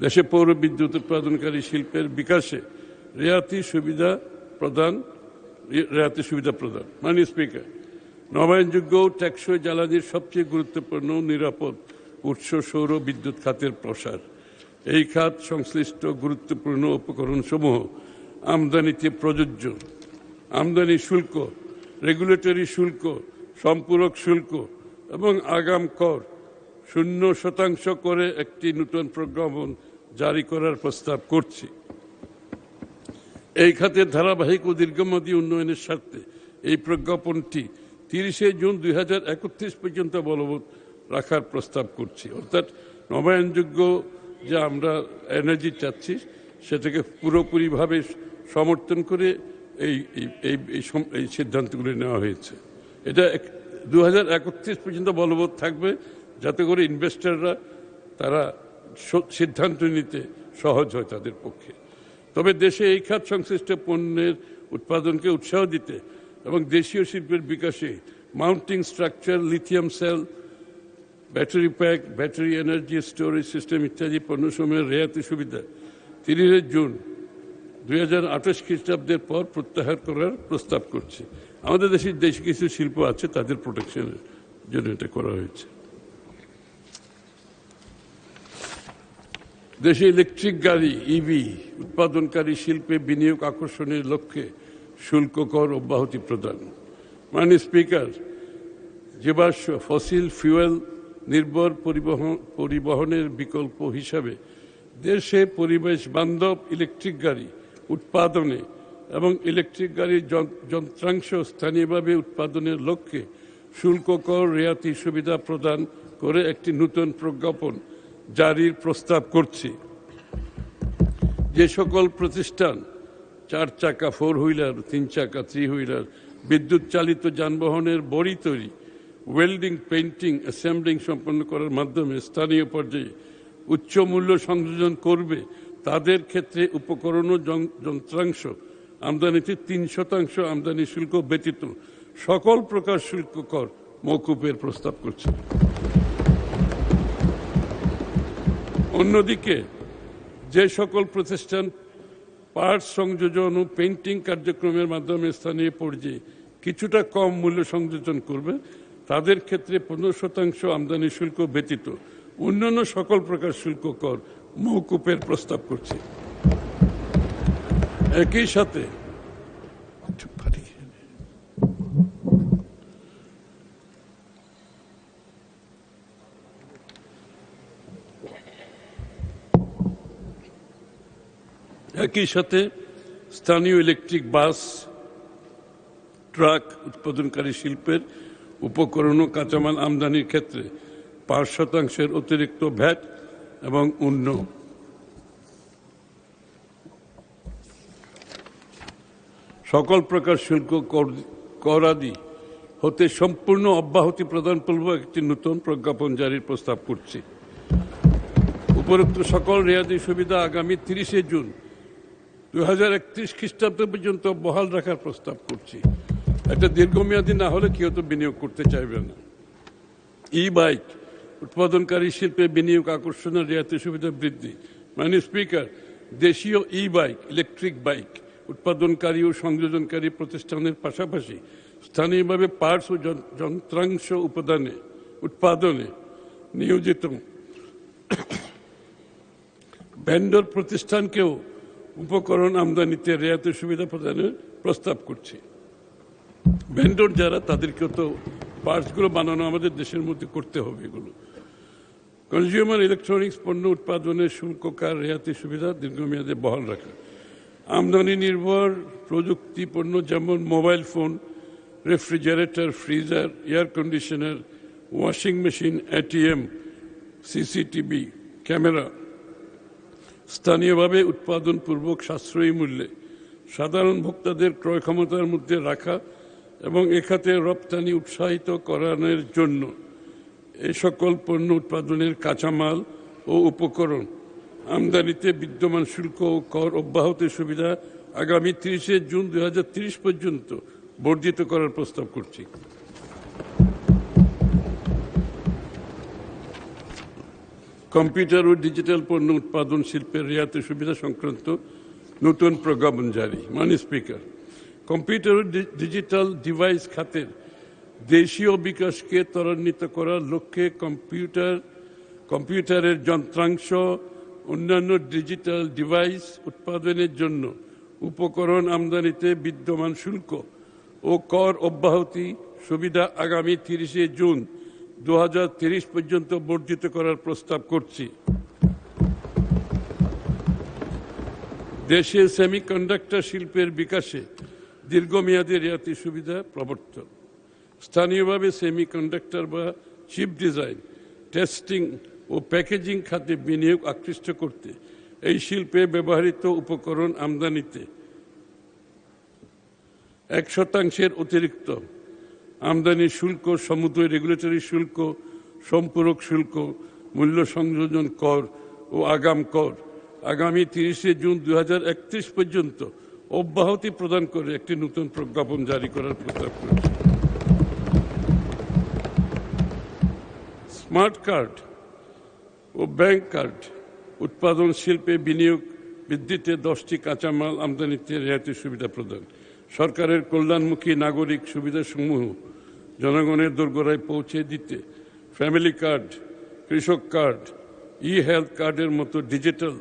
দেশে পৌর বিদ্যুৎ উৎপাদনকারী শিল্পের বিকাশে রেয়াতি সুবিধা প্রদান। মাননীয় স্পিকার, নবায়নযোগ্য টেকসই জ্বালানির সবচেয়ে গুরুত্বপূর্ণ নিরাপদ উৎস সৌর বিদ্যুৎ খাতের প্রসার। এই খাত সংশ্লিষ্ট গুরুত্বপূর্ণ উপকরণ সমূহ আমদানিতে প্রযোজ্য আমদানি শুল্ক, রেগুলেটরি শুল্ক, সম্পূরক শুল্ক এবং আগাম কর 0% করে একটি নতুন প্রজ্ঞাপন জারি করার প্রস্তাব করছি। এই খাতের ধারাবাহিক ও দীর্ঘমেয়াদী উন্নয়নের স্বার্থে এই প্রজ্ঞাপনটি 30 জুন 2031 পর্যন্ত বলবৎ রাখার প্রস্তাব করছি। অর্থাৎ নবায়নযোগ্য যে আমরা এনার্জি চাচ্ছি সেটাকে পুরোপুরিভাবে সমর্থন করে এই সিদ্ধান্তগুলি নেওয়া হয়েছে। এটা 2031 পর্যন্ত বলবৎ থাকবে, যাতে করে ইনভেস্টররা তারা সিদ্ধান্ত নিতে সহজ হয় তাদের পক্ষে। তবে দেশে এই খাত সংশ্লিষ্ট পণ্যের উৎপাদনকে উৎসাহ দিতে এবং দেশীয় শিল্পের বিকাশে mounting structure, lithium cell, battery pack, battery energy storage system ইত্যাদি পণ্যসমূহের রেয়াতি সুবিধা 30 জুন 2028 খ্রিস্টাব্দের পর প্রত্যাহার করার প্রস্তাব করছি। আমাদের দেশে কিছু শিল্প আছে, তাদের প্রোটেকশনের জন্য এটা করা হয়েছে। দেশে ইলেকট্রিক গাড়ি ইভি উৎপাদনকারী শিল্পে বিনিয়োগ আকর্ষণের লক্ষ্যে শুল্ক কর অব্যাহতি প্রদান। মাননীয় স্পিকার, জীবাশ্ম ফসিল ফুয়েল নির্ভর পরিবহনের বিকল্প হিসাবে দেশে পরিবেশ বান্ধব ইলেকট্রিক গাড়ি উৎপাদনে এবং ইলেকট্রিক গাড়ির যন্ত্রাংশ স্থানীয়ভাবে উৎপাদনের লক্ষ্যে শুল্ক কর রেয়াতি সুবিধা প্রদান করে একটি নতুন প্রজ্ঞাপন জারির প্রস্তাব করছি। যে সকল প্রতিষ্ঠান 4 চাকা 4 হুইলার 3 চাকা 3 হুইলার বিদ্যুৎ চালিত যানবাহনের বড়ি তৈরি ওয়েল্ডিং পেইন্টিং অ্যাসেম্বলিং সম্পন্ন করার মাধ্যমে স্থানীয় পর্যায়ে উচ্চ মূল্য সংযোজন করবে তাদের ক্ষেত্রে উপকরণ ও যন্ত্রাংশ আমদানিতে 3% আমদানি শুল্ক ব্যতীত সকল প্রকার শুল্ক কর মওকুফের প্রস্তাব করছে। অন্যদিকে যে সকল প্রতিষ্ঠান পার্টস সংযোজন ও পেইন্টিং কার্যক্রমের মাধ্যমে স্থানীয় পর্যায়ে কিছুটা কম মূল্য সংযোজন করবে তাদের ক্ষেত্রে 15% আমদানি শুল্ক ব্যতীত অন্যান্য সকল প্রকার শুল্ক কর মওকুফের প্রস্তাব করছে। একই সাথে স্থানীয় ইলেকট্রিক বাস ট্রাক উৎপাদনকারী শিল্পের উপকরণ ও কাঁচামাল আমদানির ক্ষেত্রে 5% অতিরিক্ত ভ্যাট এবং অন্য সকল প্রকার শুল্ক করাদি হতে সম্পূর্ণ অব্যাহতি প্রদান পূর্বক একটি নতুন প্রজ্ঞাপন জারির প্রস্তাব করছি। উপরোক্ত সকল রেয়াদি সুবিধা আগামী 30 জুন 2031 খ্রিস্টাব্দ পর্যন্ত বহাল রাখার প্রস্তাব করছি। একটা দীর্ঘমেয়াদী না হলে কেউ তো বিনিয়োগ করতে চাইবে না। ই বাইক উৎপাদনকারী শিল্পে বিনিয়োগ আকর্ষণের রেয়াতি সুবিধা বৃদ্ধি। মাননীয় স্পিকার, দেশীয় ই বাইক ইলেকট্রিক বাইক উৎপাদনকারী ও সংযোজনকারী প্রতিষ্ঠানের পাশাপাশি স্থানীয়ভাবে পার্টস ও যন্ত্রাংশ উৎপাদনে নিয়োজিত ভেন্ডর প্রতিষ্ঠানকেও উপকরণ আমদানিতে রেয়াতি সুবিধা প্রদানের প্রস্তাব করছি। ভেন্ডর যারা তাদেরকেও তো পার্টসগুলো বানানো আমাদের দেশের মধ্যে করতে হবে। এগুলো কনজিউমার ইলেকট্রনিক্স পণ্য উৎপাদনের শুল্ককার রেয়াতি সুবিধা দীর্ঘমেয়াদে বহাল রাখা। আমদানি নির্ভর প্রযুক্তি পণ্য যেমন mobile phone, refrigerator, freezer, air conditioner, washing machine, ATM, CCTV camera স্থানীয়ভাবে উৎপাদনপূর্বক সাশ্রয়ী মূল্যে সাধারণ ভোক্তাদের ক্রয় ক্ষমতার মধ্যে রাখা এবং এ খাতে রপ্তানি উৎসাহিত করানোর জন্য এ সকল পণ্য উৎপাদনের কাঁচামাল ও উপকরণ আমদানিতে বিদ্যমান শুল্ক ও কর অব্যাহতির সুবিধা আগামী 30 জুন 2030 পর্যন্ত বর্ধিত করার প্রস্তাব করছি। কম্পিউটার ও ডিজিটাল পণ্য উৎপাদন শিল্পের রেয়াতি সুবিধা সংক্রান্ত নতুন প্রজ্ঞাপন জারি। মাননীয় স্পিকার, কম্পিউটার ও ডিজিটাল ডিভাইস খাতের দেশীয় বিকাশকে ত্বরান্বিত করার লক্ষ্যে কম্পিউটারের যন্ত্রাংশ অন্যান্য ডিজিটাল ডিভাইস উৎপাদনের জন্য উপকরণ আমদানিতে বিদ্যমান শুল্ক ও কর অব্যাহতি সুবিধা আগামী 30 জুন 2030 পর্যন্ত বর্ধিত করার প্রস্তাব করছি। দেশে সেমিকন্ডাক্টর শিল্পের বিকাশে দীর্ঘমেয়াদী রেয়াতি সুবিধা প্রবর্তন। স্থানীয়ভাবে সেমিকন্ডাক্টর বা চিপ ডিজাইন, টেস্টিং ও প্যাকেজিং খাতে বিনিয়োগ আকৃষ্ট করতে এই শিল্পে ব্যবহৃত উপকরণ আমদানিতে 1% অতিরিক্ত আমদানি শুল্ক, সমুদ্র রেগুলেটরি শুল্ক, সম্পূরক শুল্ক, মূল্য সংযোজন কর ও আগাম কর আগামী 30 জুন 2031 পর্যন্ত অব্যাহতি প্রদান করে একটি নতুন প্রজ্ঞাপন জারি করার প্রস্তাব করেছে। স্মার্ট কার্ড ও ব্যাংক কার্ড উৎপাদন শিল্পে বিনিয়োগ বৃদ্ধিতে 10টি কাঁচামাল আমদানিতে রেয়াতি সুবিধা প্রদান। সরকারের কল্যাণমুখী নাগরিক সুবিধাসমূহ জনগণের দোরগোড়ায় পৌঁছে দিতে ফ্যামিলি কার্ড, কৃষক কার্ড, ই হেলথ কার্ডের মতো ডিজিটাল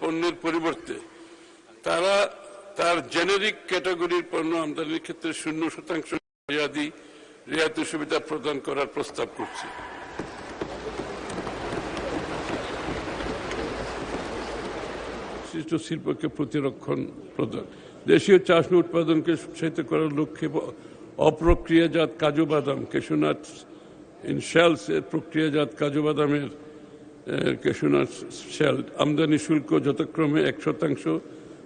পণ্যের পরিবর্তে তারা তার জেনেরিক ক্যাটাগরির পণ্য আমদানির ক্ষেত্রে 0% রিয়ায়তি সুবিধা প্রদান করার প্রস্তাব করছে। সৃষ্ট শিল্পকে প্রতিরক্ষণ প্রদান, দেশীয় চাষ উৎপাদনকে উৎসাহিত করার লক্ষ্যে অপ্রক্রিয়াজাত কাজু বাদাম ক্যাশনাট ইন শেলস এর প্রক্রিয়াজাত কাজু বাদামের ক্যাশনাট শেল আমদানি শুল্ক যথাক্রমে 1%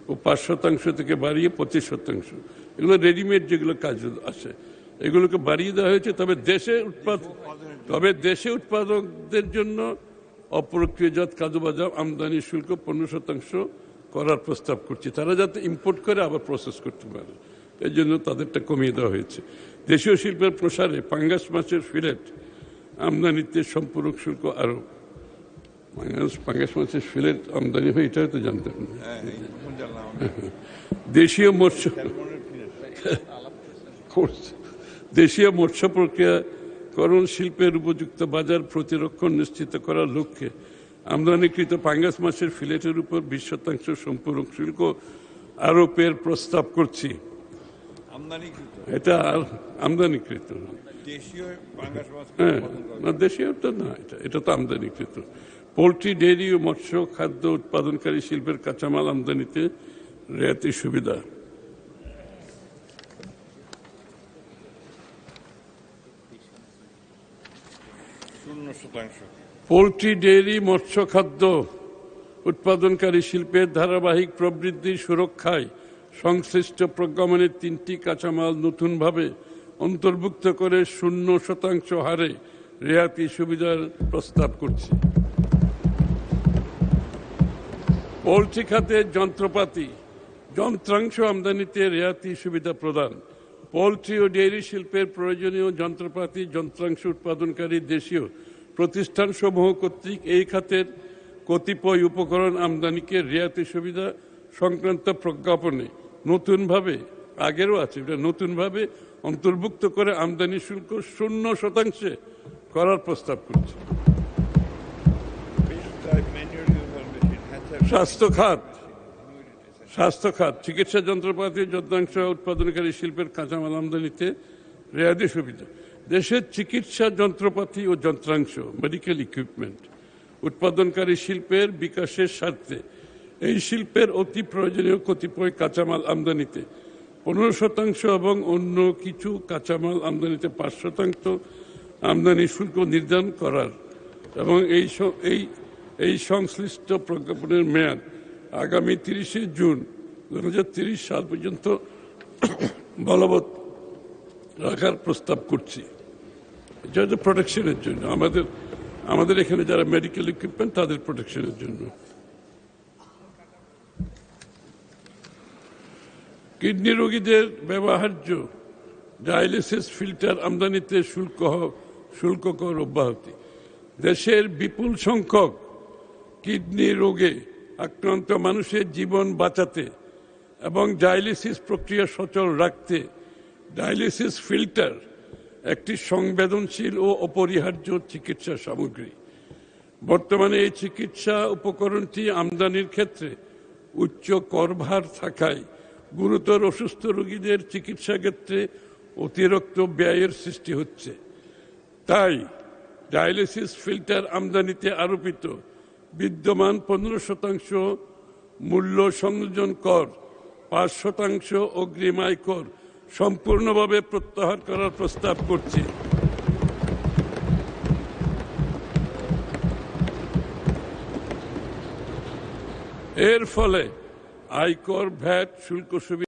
ও 5% থেকে বাড়িয়ে 25%। এগুলো রেডিমেড যেগুলো কাজ আছে এগুলোকে বাড়িয়ে দেওয়া হয়েছে, তবে দেশে উৎপাদকদের জন্য অপ্রক্রিয়াজাত কাজু বাদাম আমদানি শুল্ক 15% করার প্রস্তাব করছি, তারা যাতে ইম্পোর্ট করে আবার প্রসেস করতে পারে, এই জন্য তাদেরটা কমিয়ে দেওয়া হয়েছে। দেশীয় শিল্পের প্রসারে পাঙ্গাস মাছের ফিলেট আমদানিতে সম্পূরক শুল্ক আরোপ। পাঙ্গাস মাছের ফিলেট আমদানি হয় এটাও তো জানতেন না। দেশীয় মৎস্য প্রক্রিয়াকরণ শিল্পের উপযুক্ত বাজার প্রতিরক্ষণ নিশ্চিত করার লক্ষ্যে আমদানিকৃত পাঙ্গাস মাছের ফিলেটের উপর 20% সম্পূরক শুল্ক আরোপের প্রস্তাব করছি। এটা আমদানিকৃত, দেশীয়টা না, এটা তো আমদানিকৃত। পোল্ট্রি, ডেইরি ও মৎস্য খাদ্য উৎপাদনকারী শিল্পের কাঁচামাল আমদানিতে রিয়ায়তি সুবিধা। পোল্ট্রি, ডেইরি, মৎস্য খাদ্য উৎপাদনকারী শিল্পের ধারাবাহিক প্রবৃদ্ধি সুরক্ষায় সংশ্লিষ্ট প্রজ্ঞাপনের 3টি কাঁচামাল নতুনভাবে অন্তর্ভুক্ত করে 0% হারে রিয়ায়তি সুবিধার প্রস্তাব করছি। পোল্ট্রি খাতে যন্ত্রপাতি, যন্ত্রাংশ আমদানিতে রিয়ায়তি সুবিধা প্রদান। পোল্ট্রি ও ডেইরি শিল্পের প্রয়োজনীয় যন্ত্রপাতি, যন্ত্রাংশ উৎপাদনকারী দেশীয় প্রতিষ্ঠানসমূহ কর্তৃক এই খাতের কতিপয় উপকরণ আমদানিকে রিয়ায়তি সুবিধা সংক্রান্ত প্রজ্ঞাপনে নতুনভাবে, আগেরও আছে, এটা নতুনভাবে অন্তর্ভুক্ত করে আমদানি শুল্ক 0% করার প্রস্তাব করছে। স্বাস্থ্য খাত, চিকিৎসা যন্ত্রপাতি, যন্ত্রাংশ উৎপাদনকারী শিল্পের কাঁচামাল আমদানিতে রিয়ায়তি সুবিধা। দেশের চিকিৎসা যন্ত্রপাতি ও যন্ত্রাংশ মেডিকেল ইকুইপমেন্ট উৎপাদনকারী শিল্পের বিকাশের স্বার্থে এই শিল্পের অতি প্রয়োজনীয় কতিপয় কাঁচামাল আমদানিতে 15% এবং অন্য কিছু কাঁচামাল আমদানিতে 5% আমদানি শুল্ক নির্ধারণ করার এবং এই সংশ্লিষ্ট প্রজ্ঞাপনের মেয়াদ আগামী 30শে জুন 2030 সাল পর্যন্ত বলবৎ রাখার প্রস্তাব করছি। এটা হচ্ছে প্রোটেকশনের জন্য, আমাদের এখানে যারা মেডিকেল ইকুইপমেন্ট তাদের প্রোটেকশনের জন্য। কিডনি রোগীদের ব্যবহার্য ডায়ালিসিস ফিল্টার আমদানিতে শুল্ক কর অব্যাহতি। দেশের বিপুল সংখ্যক কিডনি রোগে আক্রান্ত মানুষের জীবন বাঁচাতে এবং ডায়ালিসিস প্রক্রিয়া সচল রাখতে ডায়ালিসিস ফিল্টার একটি সংবেদনশীল ও অপরিহার্য চিকিৎসা সামগ্রী। বর্তমানে এই চিকিৎসা উপকরণটি আমদানির ক্ষেত্রে উচ্চ করভার থাকায় গুরুতর অসুস্থ রোগীদের চিকিৎসা ক্ষেত্রে অতিরিক্ত ব্যয়ের সৃষ্টি হচ্ছে। তাই ডায়ালিসিস ফিল্টার আমদানিতে আরোপিত বিদ্যমান 15% মূল্য সংযোজন কর, 5% অগ্রিম আয় কর সম্পূর্ণভাবে প্রত্যাহার করার প্রস্তাব করছি। এর ফলে আয়কর, ভ্যাট, শুল্ক সুবিধা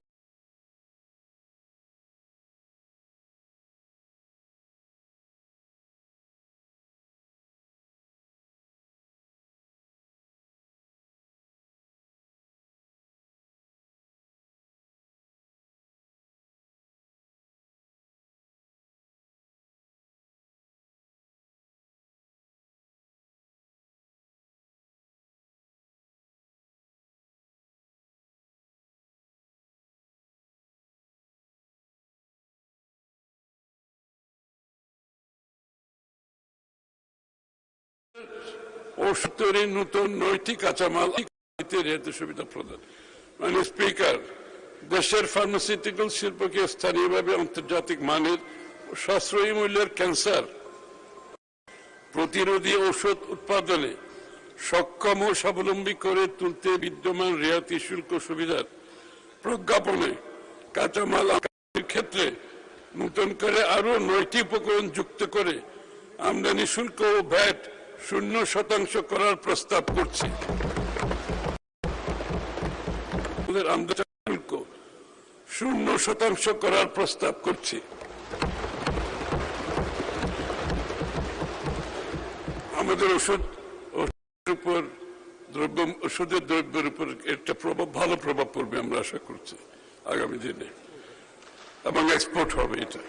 ও তৈরি নতুন 9টি কাঁচামাল রেহাতি সুবিধা প্রদান। মানে স্পিকার, দেশের ফার্মাসিউটিক্যাল শিল্পকে স্থানীয়ভাবে আন্তর্জাতিক মানের সাশ্রয়ী মূল্যের ক্যান্সার প্রতিরোধী ঔষধ উৎপাদনে সক্ষম ও স্বাবলম্বী করে তুলতে বিদ্যমান রেহাতি শুল্ক সুবিধার প্রজ্ঞাপনে কাঁচামাল আমদানির ক্ষেত্রে নতুন করে আরো 9টি উপকরণ যুক্ত করে আমদানি শুল্ক ও ভ্যাট 0% করার প্রস্তাব করছি। আমদানি শুল্ক 0% করার প্রস্তাব করছি। আমাদের ওষুধের দ্রব্যের উপর একটা ভালো প্রভাব পড়বে আমরা আশা করছি আগামী দিনে, এবং এক্সপোর্ট হবে এটা।